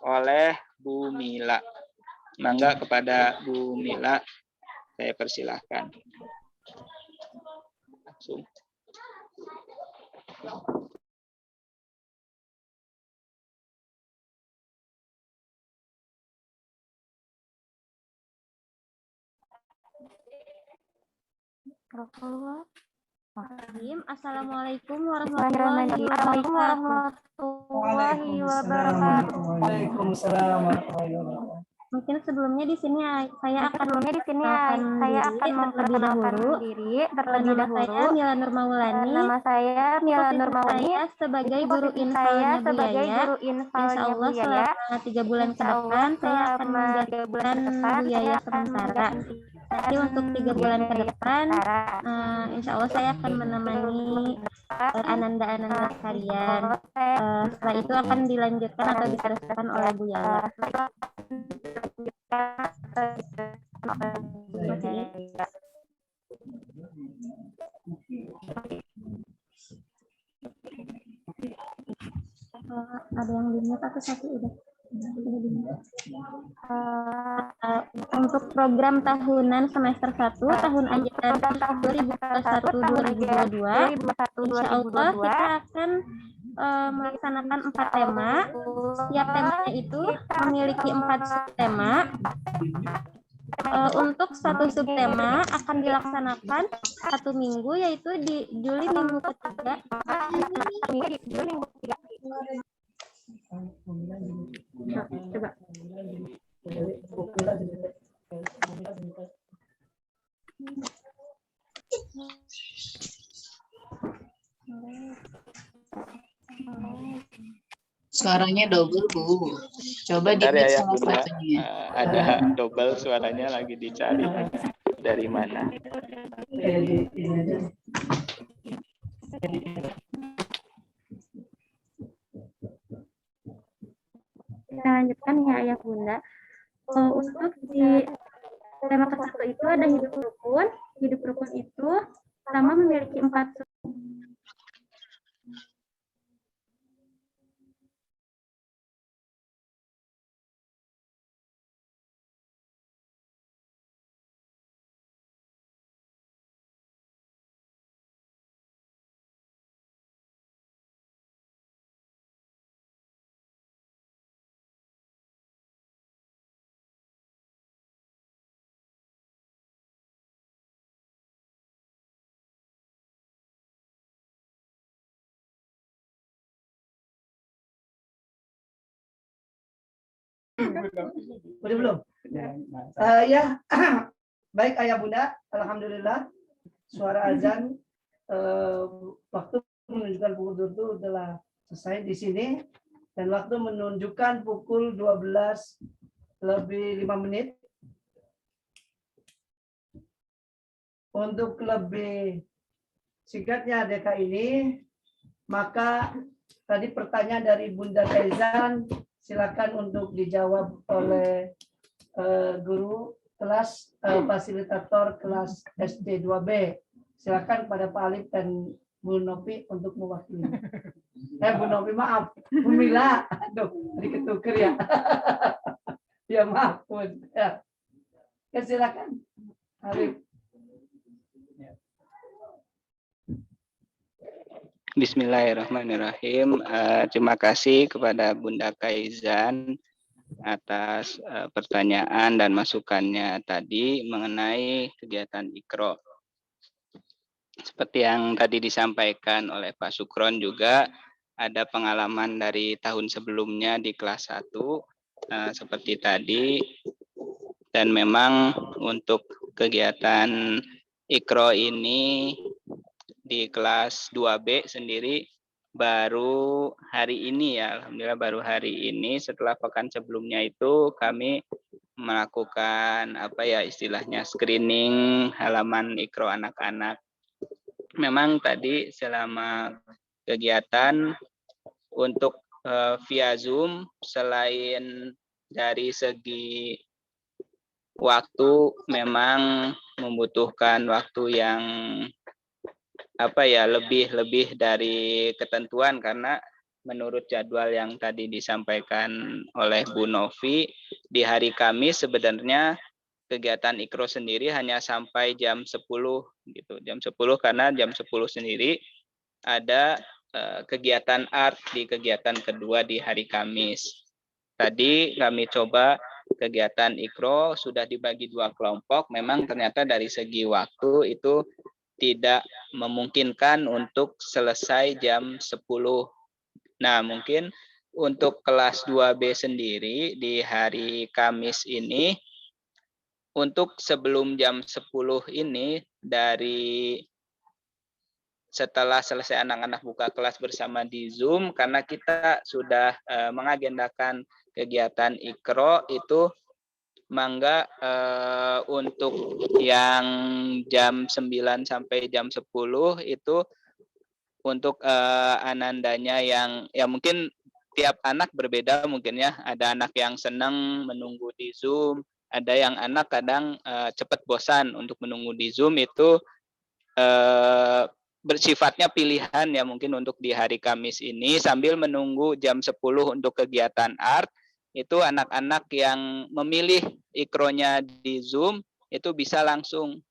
oleh Bu Mila. Mangga kepada Bu Mila, saya persilahkan. Langsung. Assalamualaikum warahmatullahi wabarakatuh. Waalaikumsalam warahmatullahi wabarakatuh. Mungkin sebelumnya di sini saya akan memperkenalkan diri terlebih dahulu. Saya Mila Nur Maulani. Nama saya Mila Nur Maulani. Saya sebagai guru infalnya Bu Yaya. Insya Allah selama 3 bulan ke depan saya akan menggantikan Bu Yaya sementara. Jadi untuk 3 bulan ke depan, insya Allah saya akan menemani Ananda sekalian. Setelah itu akan dilanjutkan atau diteruskan oleh Bu Yaya. Ada yang dimut atau satu udah? Untuk program tahunan semester 1 tahun ajaran 2021-2022, insya Allah kita akan melaksanakan 4 tema. Setiap temanya itu memiliki 4 subtema. Untuk satu subtema akan dilaksanakan 1 minggu, yaitu di Juli minggu ketiga. Coba. Suaranya double, Bu. Coba di ya, salah satunya. Ada double suaranya lagi dicari. Dari mana? Kita lanjutkan ya Ayah Bunda. Untuk di tema ke-1 itu ada hidup rukun. Hidup rukun itu sama memiliki 4 Udah belum? Ya, baik Ayah Bunda, alhamdulillah suara azan waktu menunjukkan pukul 7 telah selesai di sini dan waktu menunjukkan pukul 12:05. Untuk lebih singkatnya DK ini, maka tadi pertanyaan dari Bunda Kaizan silakan untuk dijawab oleh guru kelas fasilitator kelas SD 2B. Silakan pada Pak Alif dan Bu Nopi untuk mewakili. Bu Nopi maaf, Bu Mila, aduh, diketuker ya. Ya maaf, Bun. Ya. Silakan, Alif. Bismillahirrahmanirrahim. Terima kasih kepada Bunda Kaizan atas pertanyaan dan masukannya tadi mengenai kegiatan Ikro. Seperti yang tadi disampaikan oleh Pak Sukron juga, ada pengalaman dari tahun sebelumnya di kelas 1 seperti tadi, dan memang untuk kegiatan Ikro ini di kelas 2B sendiri baru hari ini ya, alhamdulillah baru hari ini. Setelah pekan sebelumnya itu kami melakukan istilahnya screening halaman Ikro anak-anak. Memang tadi selama kegiatan untuk via Zoom, selain dari segi waktu memang membutuhkan waktu yang lebih dari ketentuan, karena menurut jadwal yang tadi disampaikan oleh Bu Novi, di hari Kamis sebenarnya kegiatan Ikro sendiri hanya sampai jam 10 gitu. Jam 10 karena jam 10 sendiri ada kegiatan art di kegiatan kedua di hari Kamis. Tadi kami coba kegiatan Ikro sudah dibagi 2 kelompok, memang ternyata dari segi waktu itu tidak memungkinkan untuk selesai jam 10. Nah, mungkin untuk kelas 2B sendiri di hari Kamis ini, untuk sebelum jam 10 ini, dari setelah selesai anak-anak buka kelas bersama di Zoom, karena kita sudah mengagendakan kegiatan Ikro itu, mangga untuk yang jam 9 sampai jam 10 itu untuk anandanya yang ya mungkin tiap anak berbeda mungkin ya. Ada anak yang senang menunggu di Zoom, ada yang anak kadang cepat bosan untuk menunggu di Zoom. Itu bersifatnya pilihan ya, mungkin untuk di hari Kamis ini sambil menunggu jam 10 untuk kegiatan art, itu anak-anak yang memilih ikronya di Zoom itu bisa langsung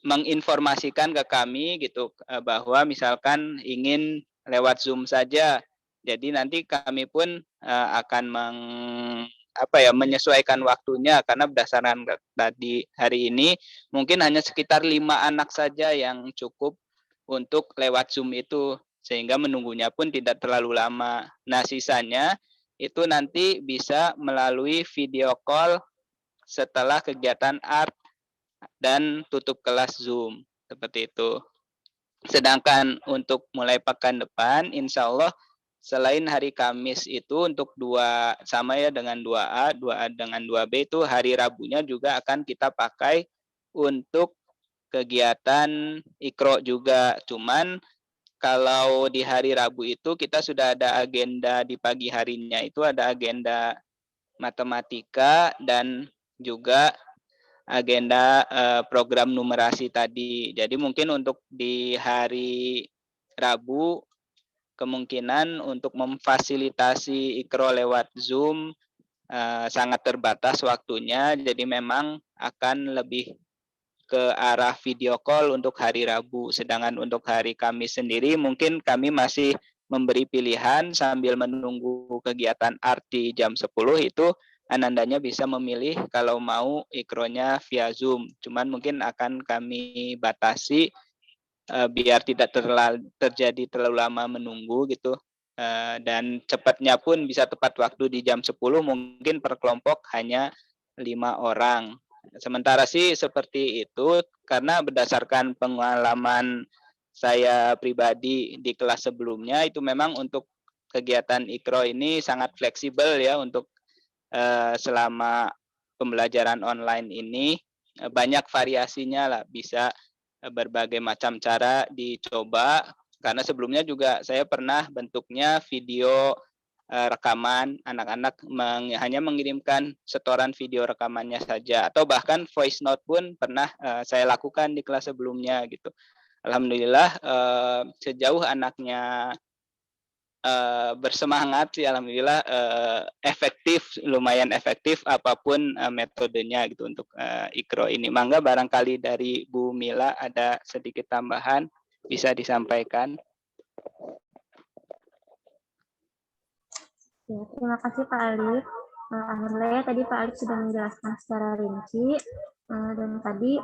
menginformasikan ke kami gitu, bahwa misalkan ingin lewat Zoom saja. Jadi nanti kami pun akan menyesuaikan waktunya, karena berdasarkan tadi hari ini mungkin hanya sekitar 5 anak saja yang cukup untuk lewat Zoom itu, sehingga menunggunya pun tidak terlalu lama. Nah, sisanya itu nanti bisa melalui video call setelah kegiatan art dan tutup kelas Zoom, seperti itu. Sedangkan untuk mulai pekan depan, insya Allah selain hari Kamis itu untuk sama ya dengan 2A dengan 2B itu hari Rabunya juga akan kita pakai untuk kegiatan Ikro juga. Cuman kalau di hari Rabu itu kita sudah ada agenda di pagi harinya, itu ada agenda matematika dan juga agenda program numerasi tadi. Jadi mungkin untuk di hari Rabu kemungkinan untuk memfasilitasi Ikro lewat Zoom sangat terbatas waktunya. Jadi memang akan lebih ke arah video call untuk hari Rabu. Sedangkan untuk hari Kamis sendiri mungkin kami masih memberi pilihan sambil menunggu kegiatan art di jam 10 itu anandanya bisa memilih kalau mau ikronya via Zoom. Cuman mungkin akan kami batasi biar tidak terjadi terlalu lama menunggu gitu. Dan cepatnya pun bisa tepat waktu di jam 10, mungkin per kelompok hanya 5 orang. Sementara sih seperti itu, karena berdasarkan pengalaman saya pribadi di kelas sebelumnya, itu memang untuk kegiatan Ikro ini sangat fleksibel ya, untuk selama pembelajaran online ini banyak variasinya lah, bisa berbagai macam cara dicoba. Karena sebelumnya juga saya pernah bentuknya video rekaman, anak-anak hanya mengirimkan setoran video rekamannya saja, atau bahkan voice note pun pernah saya lakukan di kelas sebelumnya gitu. Alhamdulillah sejauh anaknya bersemangat sih, alhamdulillah lumayan efektif apapun metodenya gitu untuk Ikro ini. Mangga barangkali dari Bu Mila ada sedikit tambahan bisa disampaikan. Ya, terima kasih Pak Alif. Alhamdulillah ya, tadi Pak Alif sudah menjelaskan secara rinci. Dan tadi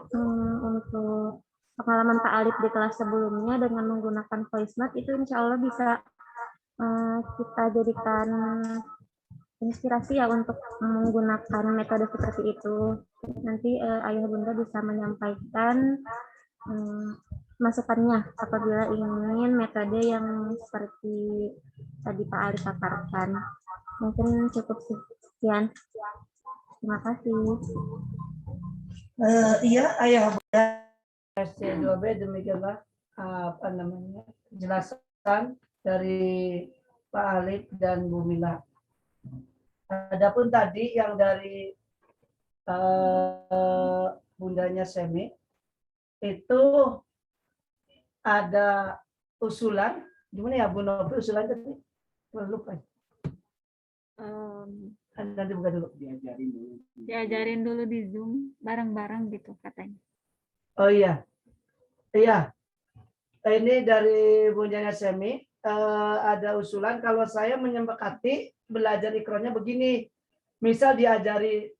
untuk pengalaman Pak Alif di kelas sebelumnya dengan menggunakan voice note itu insya Allah bisa kita jadikan inspirasi ya untuk menggunakan metode seperti itu. Nanti ayah bunda bisa menyampaikan masukannya apabila ingin metode yang seperti tadi Pak Alif paparkan. Mungkin cukup sekian. Terima kasih. Iya, ayah bunda SC2B demikianlah penjelasan dari Pak Alif dan Bu Mila. Adapun tadi yang dari bundanya Semi itu ada usulan, gimana ya Bu Novi usulan tadi? Lupa. Nanti buka dulu. Diajarin dulu di Zoom bareng-bareng gitu katanya. Oh iya, iya. Ini dari bundanya Semi ada usulan kalau saya menyepakati belajar ikronya begini, misal diajari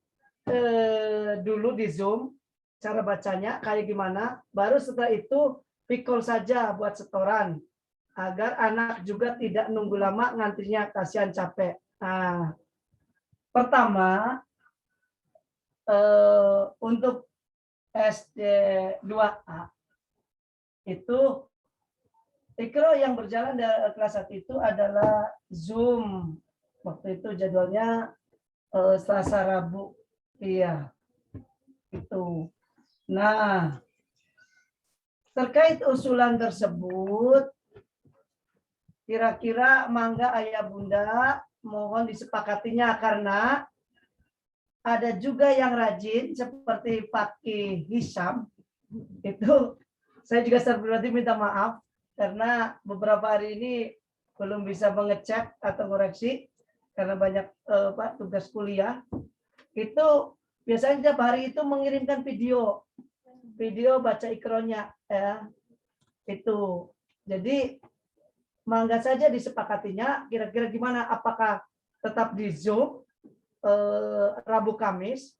dulu di Zoom cara bacanya kayak gimana, baru setelah itu pikul saja buat setoran agar anak juga tidak nunggu lama ngantrinya, kasihan capek. Nah, pertama untuk SD 2A itu ikro yang berjalan dari kelas 1 itu adalah Zoom. Waktu itu jadwalnya Selasa Rabu. Iya. Itu. Nah, terkait usulan tersebut kira-kira mangga ayah bunda mohon disepakatinya, karena ada juga yang rajin seperti Pak Ki Hisham. Itu saya juga secara pribadi minta maaf karena beberapa hari ini belum bisa mengecek atau koreksi karena banyak tugas kuliah. Itu biasanya tiap hari itu mengirimkan video baca ikronya ya. Itu. Jadi mangga saja disepakatinya kira-kira gimana, apakah tetap di Zoom Rabu Kamis,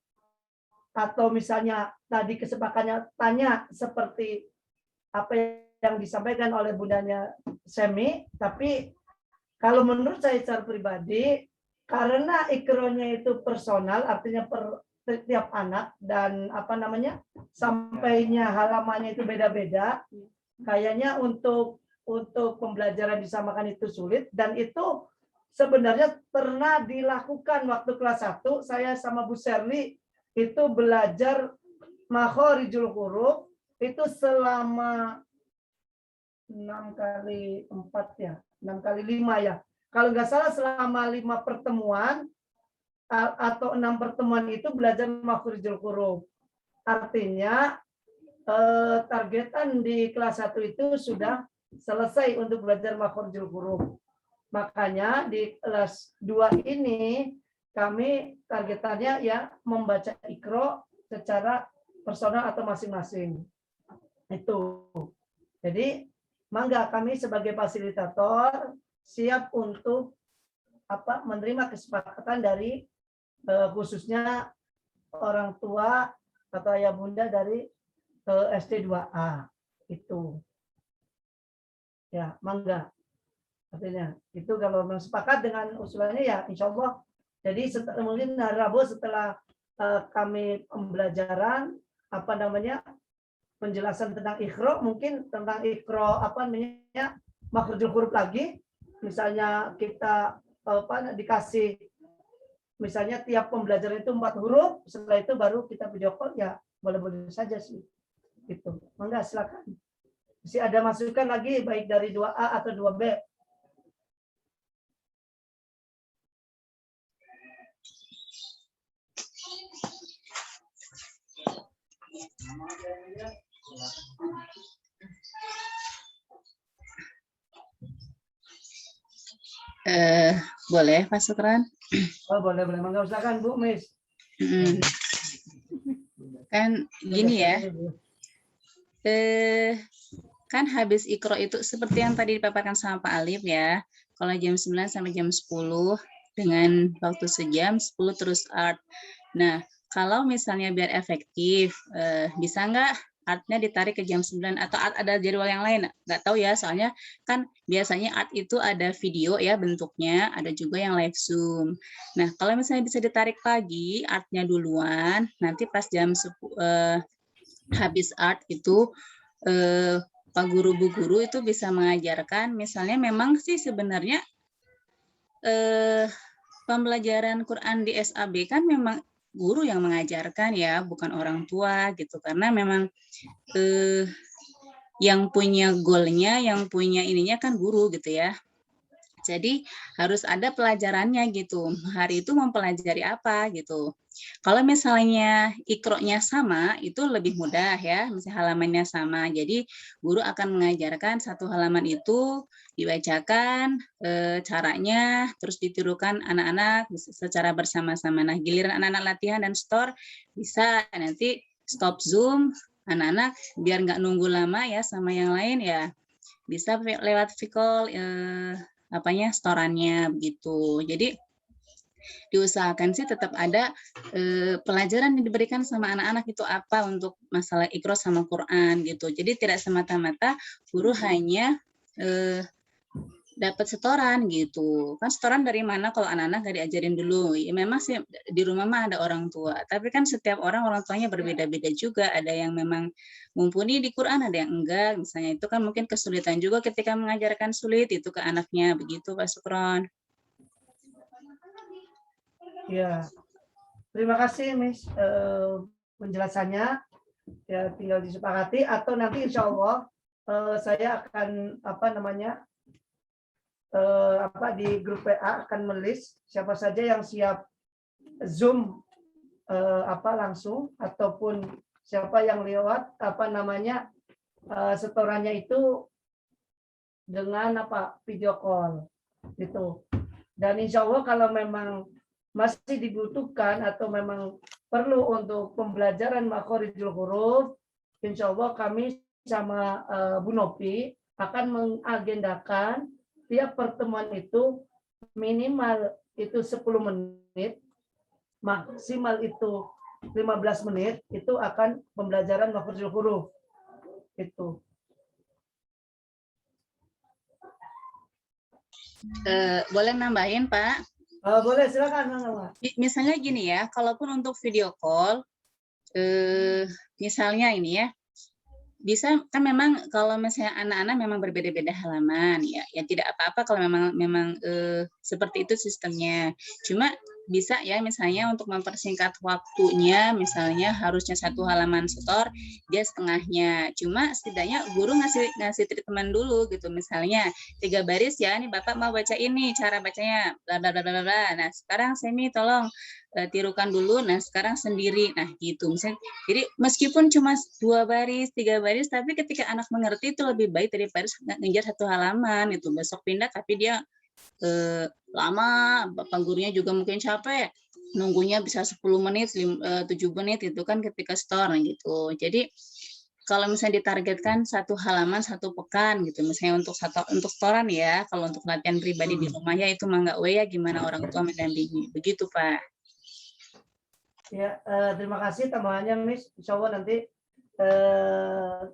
atau misalnya tadi kesepakatannya tanya seperti apa yang disampaikan oleh bundanya Semi. Tapi kalau menurut saya secara pribadi, karena ikronya itu personal, artinya per setiap anak dan sampainya halamannya itu beda-beda, kayaknya untuk pembelajaran disamakan itu sulit. Dan itu sebenarnya pernah dilakukan waktu kelas 1, saya sama Bu Serli itu belajar makhorijul huruf itu selama 6 kali 4 ya, 6 kali 5 ya. Kalau nggak salah selama 5 pertemuan atau 6 pertemuan itu belajar makhorijul huruf. Artinya targetan di kelas 1 itu sudah selesai untuk belajar makhorijul huruf. Makanya di kelas 2 ini kami targetannya ya membaca ikro secara personal atau masing-masing. Itu. Jadi mangga kami sebagai fasilitator siap untuk menerima kesepakatan dari khususnya orang tua atau ayah bunda dari SD 2A itu. Ya, mangga. Artinya itu kalau sepakat dengan usulannya ya insya Allah. Jadi mungkin hari Rabu setelah kami pembelajaran penjelasan tentang ikro, mungkin tentang ikro makhrajul huruf lagi. Misalnya kita dikasih misalnya tiap pembelajaran itu 4 huruf, setelah itu baru kita video call, ya boleh-boleh saja sih. Gitu. Mangga silakan. Masih ada masukan lagi baik dari 2A atau 2B. Boleh Pak Sukran? Oh, boleh. Mangga silakan Bu Miss. Kan gini ya. Kan habis ikro itu seperti yang tadi dipaparkan sama Pak Alif ya. Kalau jam 9 sampai jam 10 dengan waktu sejam, 10 terus art. Nah, kalau misalnya biar efektif, bisa nggak artnya ditarik ke jam 9 atau art ada jadwal yang lain? Nggak tahu ya, soalnya kan biasanya art itu ada video ya bentuknya, ada juga yang live Zoom. Nah, kalau misalnya bisa ditarik pagi, artnya duluan, nanti pas jam habis art itu, Pak Guru Bu Guru itu bisa mengajarkan, misalnya memang sih sebenarnya pembelajaran Quran di SAB kan memang guru yang mengajarkan ya, bukan orang tua gitu, karena memang yang punya goalnya, yang punya ininya kan guru gitu ya. Jadi harus ada pelajarannya gitu. Hari itu mempelajari apa gitu. Kalau misalnya ikronya sama, itu lebih mudah ya. Misalnya halamannya sama. Jadi guru akan mengajarkan satu halaman itu dibacakan caranya, terus ditirukan anak-anak secara bersama-sama. Nah, giliran anak-anak latihan dan store bisa nanti stop Zoom, anak-anak biar nggak nunggu lama ya sama yang lain ya. Bisa lewat Vicol storannya begitu. Jadi diusahakan sih tetap ada pelajaran yang diberikan sama anak-anak itu apa untuk masalah Iqra sama Quran gitu. Jadi tidak semata-mata guru hanya dapat setoran gitu. Kan setoran dari mana kalau anak-anak nggak diajarin dulu? Ya memang sih di rumah mah ada orang tua. Tapi kan setiap orang tuanya berbeda-beda juga. Ada yang memang mumpuni di Quran, ada yang enggak. Misalnya itu kan mungkin kesulitan juga ketika mengajarkan sulit itu ke anaknya. Begitu Pak Sukron. Ya, terima kasih Miss penjelasannya. Ya, tinggal disepakati atau nanti insya Allah saya akan di grup PA akan melis siapa saja yang siap Zoom langsung ataupun siapa yang lewat setorannya itu dengan video call gitu. Dan insya Allah kalau memang masih dibutuhkan atau memang perlu untuk pembelajaran makhorijul huruf, insya Allah kami sama Bu Nopi akan mengagendakan tiap pertemuan itu minimal itu 10 menit, maksimal itu 15 menit, itu akan pembelajaran makhorijul huruf. Itu. Boleh nambahin Pak? Boleh, silakan. Misalnya gini ya, kalaupun untuk video call, misalnya ini ya, bisa kan memang kalau misalnya anak-anak memang berbeda-beda halaman ya tidak apa-apa kalau memang seperti itu sistemnya. Cuma bisa ya misalnya untuk mempersingkat waktunya, misalnya harusnya satu halaman setor dia setengahnya. Cuma setidaknya guru ngasih treatment dulu gitu, misalnya 3 baris ya, nih Bapak mau baca ini cara bacanya bla bla bla bla. Nah sekarang Semi tolong tirukan dulu, nah sekarang sendiri, nah gitu misalnya. Jadi meskipun cuma 2 baris 3 baris, tapi ketika anak mengerti itu lebih baik daripada ngejar satu halaman itu, besok pindah tapi dia lama, Bapak gurunya juga mungkin capek, nunggunya bisa 10 menit, 7 menit itu kan ketika store gitu. Jadi kalau misalnya ditargetkan satu halaman 1 pekan gitu, misalnya untuk setoran ya, kalau untuk latihan pribadi di rumah ya itu mah nggak ya, gimana orang tua mendampingi, begitu Pak. Ya, terima kasih tambahannya Miss. Insya Allah nanti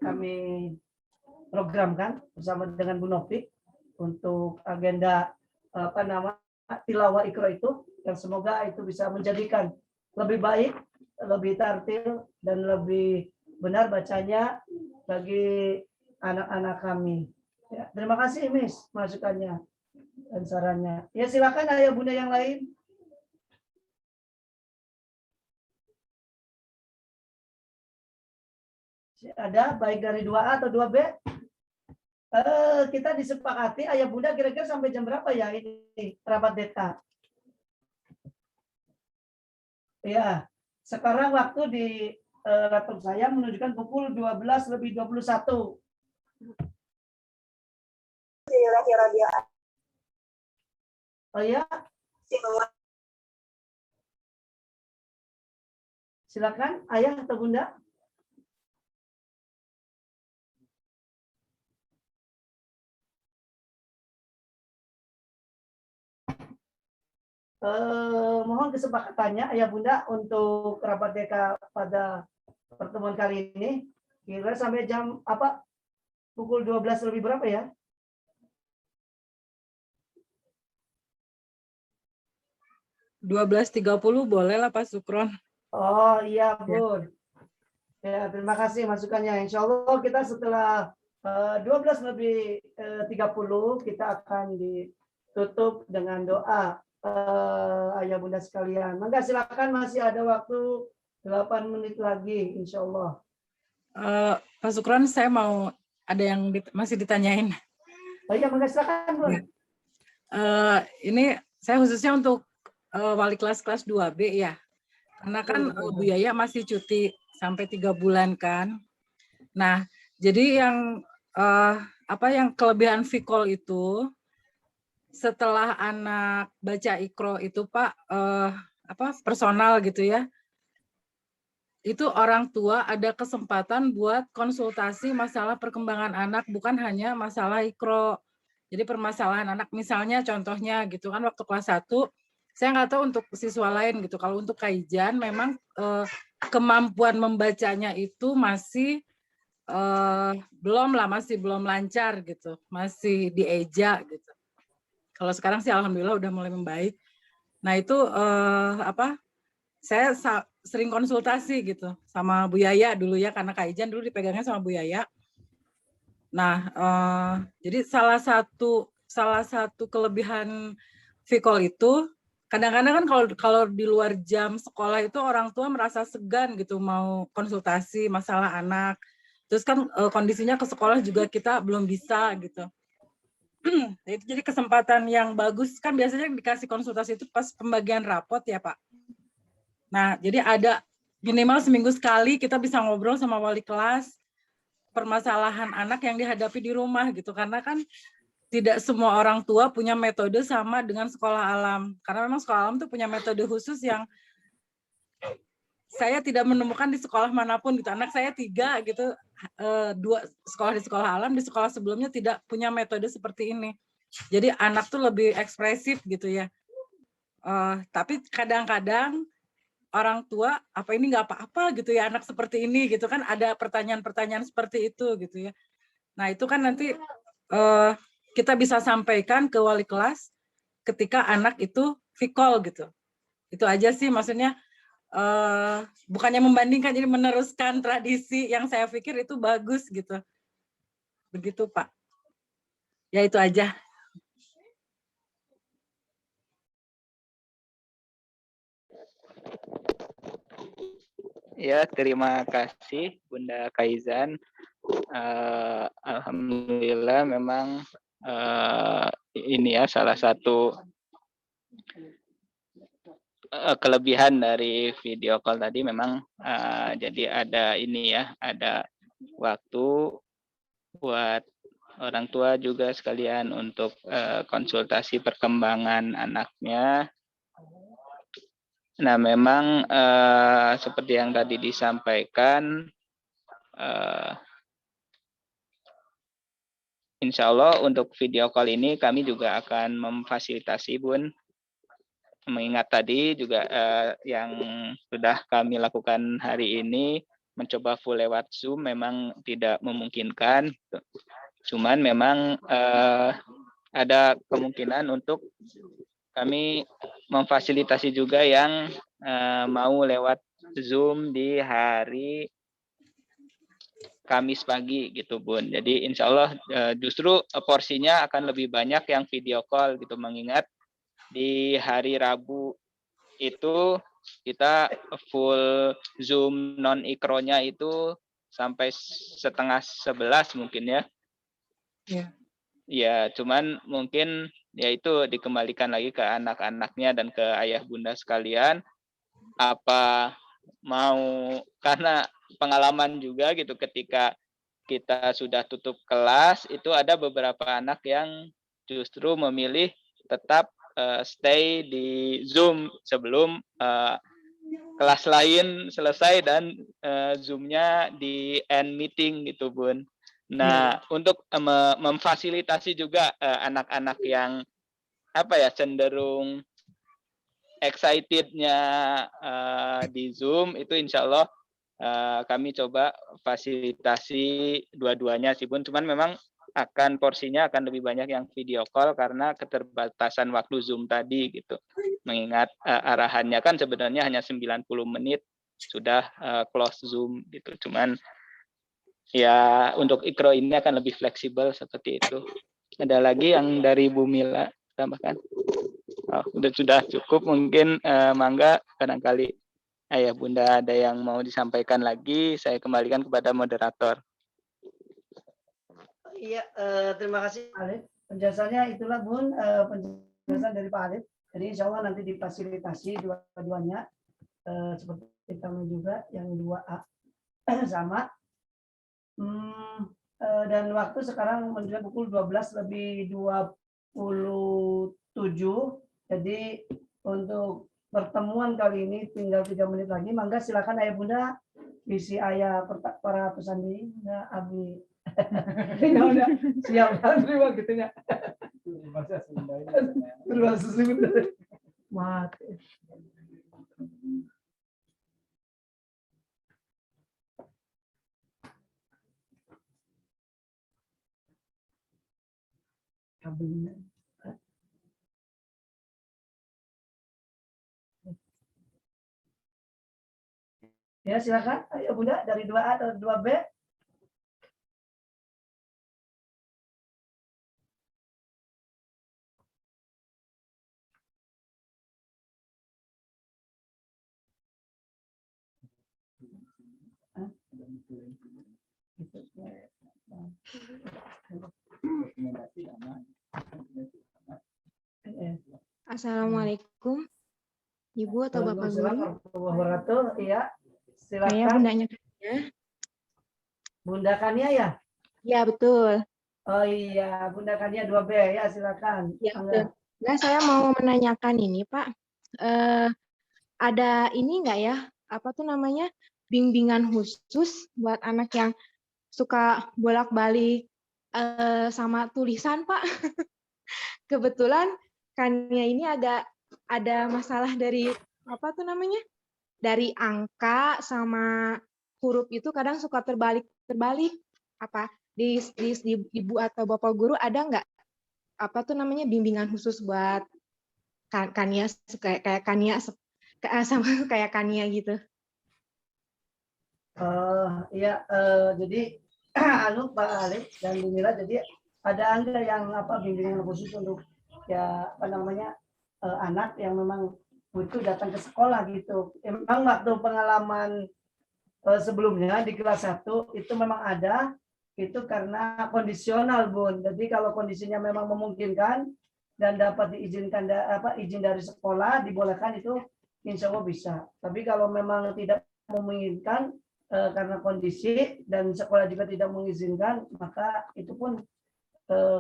kami programkan bersama dengan Bu Novi untuk agenda tilawah Iqra itu, yang semoga itu bisa menjadikan lebih baik, lebih tartil dan lebih benar bacanya bagi anak-anak kami. Ya, terima kasih Miss masukannya dan sarannya. Ya silakan ayah bunda yang lain. Ada baik dari 2A atau 2B? Kita disepakati ayah bunda kira-kira sampai jam berapa ya ini rapat data? Ya, sekarang waktu di laptop saya menunjukkan pukul 12:21. Oh ya? Silakan ayah atau bunda. mohon kesepakatannya Ayah Bunda untuk rapat DK pada pertemuan kali ini. Kira sampai jam apa? Pukul 12 lebih berapa ya? (12.30) boleh lah Pak Sukron. Oh iya Bun. Ya, terima kasih masukannya. Insya Allah kita setelah 12 lebih 30 kita akan ditutup dengan doa Ayah Bunda sekalian. Maka silakan, masih ada waktu 8 menit lagi insya Allah. Pak Sukron, saya mau ada yang masih ditanyain. Oh iya, maka silakan Bun. Ini saya khususnya untuk wali kelas 2B ya. Karena kan Bu Yaya masih cuti sampai 3 bulan kan. Nah, jadi yang yang kelebihan Vikol itu setelah anak baca Iqro itu Pak personal gitu ya. Itu orang tua ada kesempatan buat konsultasi masalah perkembangan anak, bukan hanya masalah Iqro. Jadi permasalahan anak misalnya contohnya gitu kan waktu kelas 1 saya nggak tahu untuk siswa lain gitu. Kalau untuk Kaijan memang kemampuan membacanya itu masih masih belum lancar gitu, masih dieja gitu. Kalau sekarang sih alhamdulillah udah mulai membaik. Nah itu saya sering konsultasi gitu sama Bu Yaya dulu ya, karena Kaijan dulu dipegangnya sama Bu Yaya. Nah jadi salah satu kelebihan Vikol itu kadang-kadang kan kalau di luar jam sekolah itu orang tua merasa segan gitu mau konsultasi masalah anak. Terus kan kondisinya ke sekolah juga kita belum bisa gitu. Itu jadi kesempatan yang bagus kan, biasanya dikasih konsultasi itu pas pembagian rapot ya Pak. Nah jadi ada minimal seminggu sekali kita bisa ngobrol sama wali kelas permasalahan anak yang dihadapi di rumah gitu, karena kan tidak semua orang tua punya metode sama dengan sekolah alam. Karena memang sekolah alam tuh punya metode khusus yang saya tidak menemukan di sekolah manapun gitu. Anak saya 3 gitu, 2 sekolah di sekolah alam, di sekolah sebelumnya tidak punya metode seperti ini. Jadi anak tuh lebih ekspresif gitu ya. Tapi kadang-kadang orang tua, apa ini nggak apa-apa gitu ya anak seperti ini gitu kan, ada pertanyaan-pertanyaan seperti itu gitu ya. Nah itu kan nanti kita bisa sampaikan ke wali kelas ketika anak itu Vikol gitu. Itu aja sih, maksudnya bukannya membandingkan, jadi meneruskan tradisi yang saya pikir itu bagus gitu. Begitu Pak. Ya itu aja. Ya, terima kasih Bunda Kaizan. Alhamdulillah memang ini ya salah satu kelebihan dari video call tadi, memang jadi ada ini ya, ada waktu buat orang tua juga sekalian untuk konsultasi perkembangan anaknya. Nah, memang seperti yang tadi disampaikan, insya Allah untuk video call ini kami juga akan memfasilitasi Bun. Mengingat tadi juga yang sudah kami lakukan hari ini, mencoba full lewat Zoom memang tidak memungkinkan. Cuman memang ada kemungkinan untuk kami memfasilitasi juga yang mau lewat Zoom di hari Kamis pagi gitu Bun. Jadi insya Allah justru porsinya akan lebih banyak yang video call gitu, mengingat di hari Rabu itu kita full Zoom non-ikronya itu sampai 10:30 mungkin ya. Yeah. Ya, cuman mungkin ya itu dikembalikan lagi ke anak-anaknya dan ke ayah bunda sekalian. Apa mau, karena pengalaman juga gitu ketika kita sudah tutup kelas, itu ada beberapa anak yang justru memilih tetap stay di Zoom sebelum kelas lain selesai dan Zoom-nya di end meeting gitu Bun. Nah, untuk memfasilitasi juga anak-anak yang cenderung excitednya di Zoom itu insya Allah kami coba fasilitasi dua-duanya sih Bun. Cuman memang porsinya akan lebih banyak yang video call karena keterbatasan waktu Zoom tadi gitu. Mengingat arahannya kan sebenarnya hanya 90 menit sudah close Zoom gitu. Cuman ya untuk Ikro ini akan lebih fleksibel seperti itu. Ada lagi yang dari Bu Mila tambahkan? Oh, sudah cukup mungkin Mangga barangkali Ayah Bunda ada yang mau disampaikan lagi, saya kembalikan kepada moderator. Iya, terima kasih Pak Alif. Penjelasannya itulah Bun, penjelasan dari Pak Alif. Jadi insya Allah nanti difasilitasi dua-duanya seperti kami juga yang 2A sama. Dan waktu sekarang menunjukkan pukul 12:27. Jadi untuk pertemuan kali ini tinggal 3 menit lagi. Mangga silakan Ayah Bunda isi ayah para pesandi Abi. Udah siap terima gitunya. Berbahasa Sunda. Mati. Kabelnya. Ya silakan, ayo Bunda dari 2A atau 2B. Assalamualaikum, Ibu atau Bapak Guru. Iya, silakan. Saya bundanya Kania. Bunda Kania ya? Ya, betul. Oh iya, Bunda Kania 2B ya, silakan. Ya, betul. Nah, saya mau menanyakan ini, Pak. Ada ini enggak ya? Apa tuh namanya? Bimbingan khusus buat anak yang suka bolak-balik sama tulisan, Pak. Kebetulan Kania ini ada masalah dari apa tuh namanya? Dari angka sama huruf itu kadang suka terbalik. Apa di Ibu atau Bapak Guru ada nggak apa tuh namanya bimbingan khusus buat Kania kayak Kania sama kayak Kania gitu? Iya, jadi Pak Alif dan Bu Mila, jadi ada Anda yang bimbingan khusus untuk ya anak yang memang butuh datang ke sekolah gitu. Memang waktu pengalaman sebelumnya di kelas 1 itu memang ada, itu karena kondisional Bun. Jadi kalau kondisinya memang memungkinkan dan dapat diizinkan izin dari sekolah dibolehkan, itu insya Allah bisa. Tapi kalau memang tidak memungkinkan karena kondisi dan sekolah juga tidak mengizinkan, maka itu pun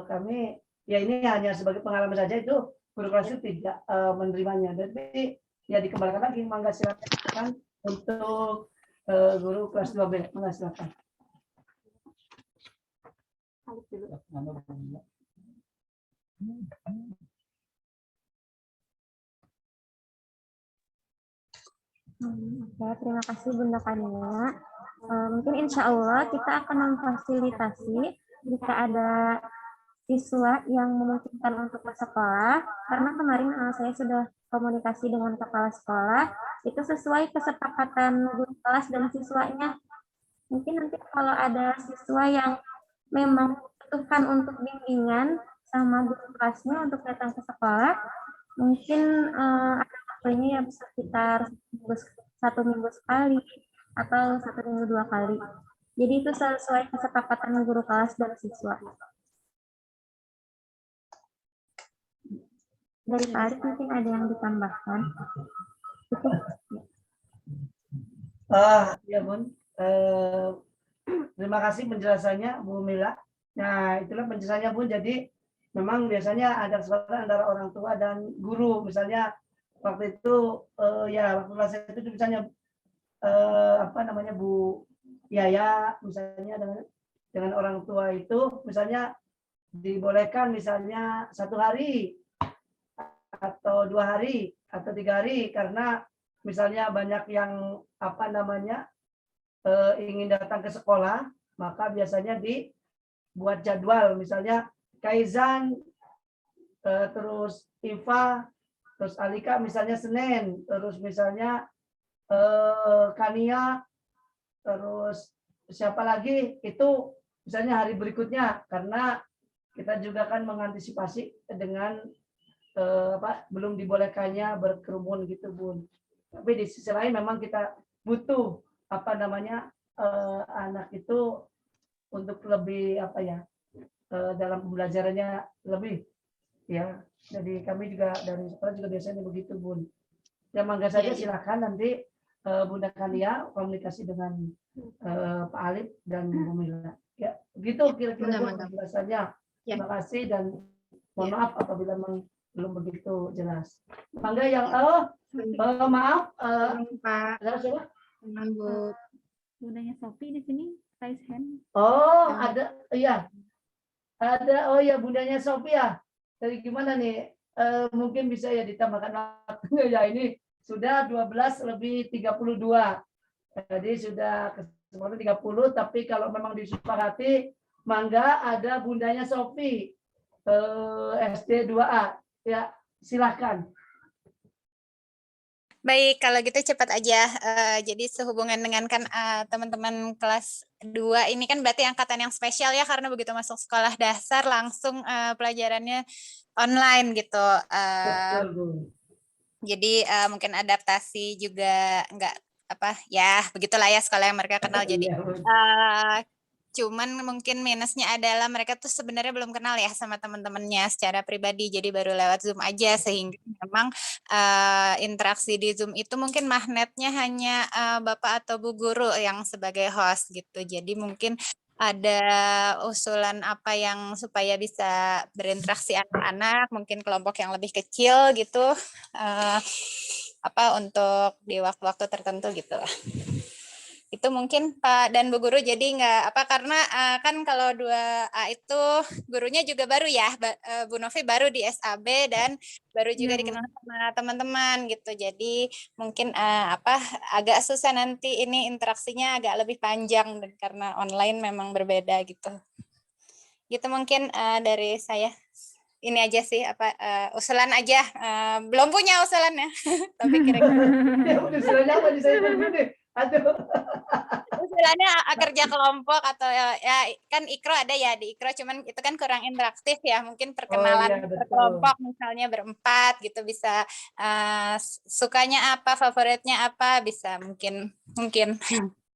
kami ya ini hanya sebagai pengalaman saja, itu guru kelas itu tidak menerimanya. Jadi ya dikembalikan lagi. Mangga silakan untuk guru kelas 2B. Mangga silakan. Oke, terima kasih Bunda Kania. Mungkin insya Allah kita akan memfasilitasi jika ada siswa yang memungkinkan untuk masuk sekolah, karena kemarin saya sudah komunikasi dengan kepala sekolah, itu sesuai kesepakatan guru kelas dan siswanya. Mungkin nanti kalau ada siswa yang memang membutuhkan untuk bimbingan sama guru kelasnya untuk datang ke sekolah, mungkin ada waktunya ya sekitar 1 minggu sekali atau 1 minggu 2 kali. Jadi itu sesuai kesepakatan guru kelas dan siswa. Dari Pak Arif mungkin ada yang ditambahkan. Ya Bun, terima kasih penjelasannya Bu Mila. Nah itulah penjelasannya Bun. Jadi memang biasanya ada kesepakatan antara orang tua dan guru. Misalnya waktu itu waktu kelas itu misalnya Bu Yaya misalnya dengan orang tua itu misalnya dibolehkan misalnya 1 hari atau 2 hari atau 3 hari karena misalnya banyak yang ingin datang ke sekolah, maka biasanya dibuat jadwal, misalnya Kaizan, terus Iva, terus Alika misalnya Senin, terus misalnya Kania, terus siapa lagi itu misalnya hari berikutnya, karena kita juga kan mengantisipasi dengan belum dibolehkannya berkerumun gitu Bun. Tapi di sisi lain memang kita butuh anak itu untuk lebih dalam pembelajarannya lebih ya. Jadi kami juga dari sekolah juga biasanya begitu Bun. Ya mangga saja silakan nanti Bunda Kania komunikasi dengan Pak Alif dan Bu Mila. Ya, begitu kira-kira penjelasannya. Terima kasih dan mohon maaf apabila belum begitu jelas. Mangga yang maaf Pak. ada siapa? Bu. Bundanya Sophie di sini raise hand. Oh, ada iya. Ada bundanya Sophia. Dari gimana nih? Mungkin bisa ya ditambahkan waktunya ya, ini sudah 12:32. Jadi sudah kesempatan 30, tapi kalau memang disepakati mangga ada bundanya Sophie SD 2A. Ya, silakan. Baik, kalau gitu cepat aja. Jadi sehubungan dengan kan teman-teman kelas 2 ini kan berarti angkatan yang spesial ya, karena begitu masuk sekolah dasar langsung pelajarannya online gitu. Jadi mungkin adaptasi juga enggak begitulah ya sekolah yang mereka kenal. Jadi cuman mungkin minusnya adalah mereka tuh sebenarnya belum kenal ya sama teman-temannya secara pribadi, jadi baru lewat Zoom aja, sehingga memang interaksi di Zoom itu mungkin magnetnya hanya Bapak atau Bu Guru yang sebagai host gitu. Jadi mungkin ada usulan apa yang supaya bisa berinteraksi anak-anak, mungkin kelompok yang lebih kecil gitu, untuk di waktu-waktu tertentu gitu lah. Itu mungkin Pak dan Bu Guru, jadi karena kan kalau 2A itu gurunya juga baru ya, Bu Novi baru di SAB dan baru juga dikenal sama teman-teman gitu. Jadi mungkin agak susah nanti ini interaksinya agak lebih panjang karena online memang berbeda gitu. Gitu mungkin dari saya. Ini aja sih usulan aja, belum punya usulannya tapi kira-kira usulannya apa di saya dulu. Aduh. Usulannya kerja kelompok atau ya kan Ikro ada ya, di Ikro cuman itu kan kurang interaktif ya, mungkin perkenalan berkelompok misalnya berempat gitu, bisa sukanya apa, favoritnya apa, bisa mungkin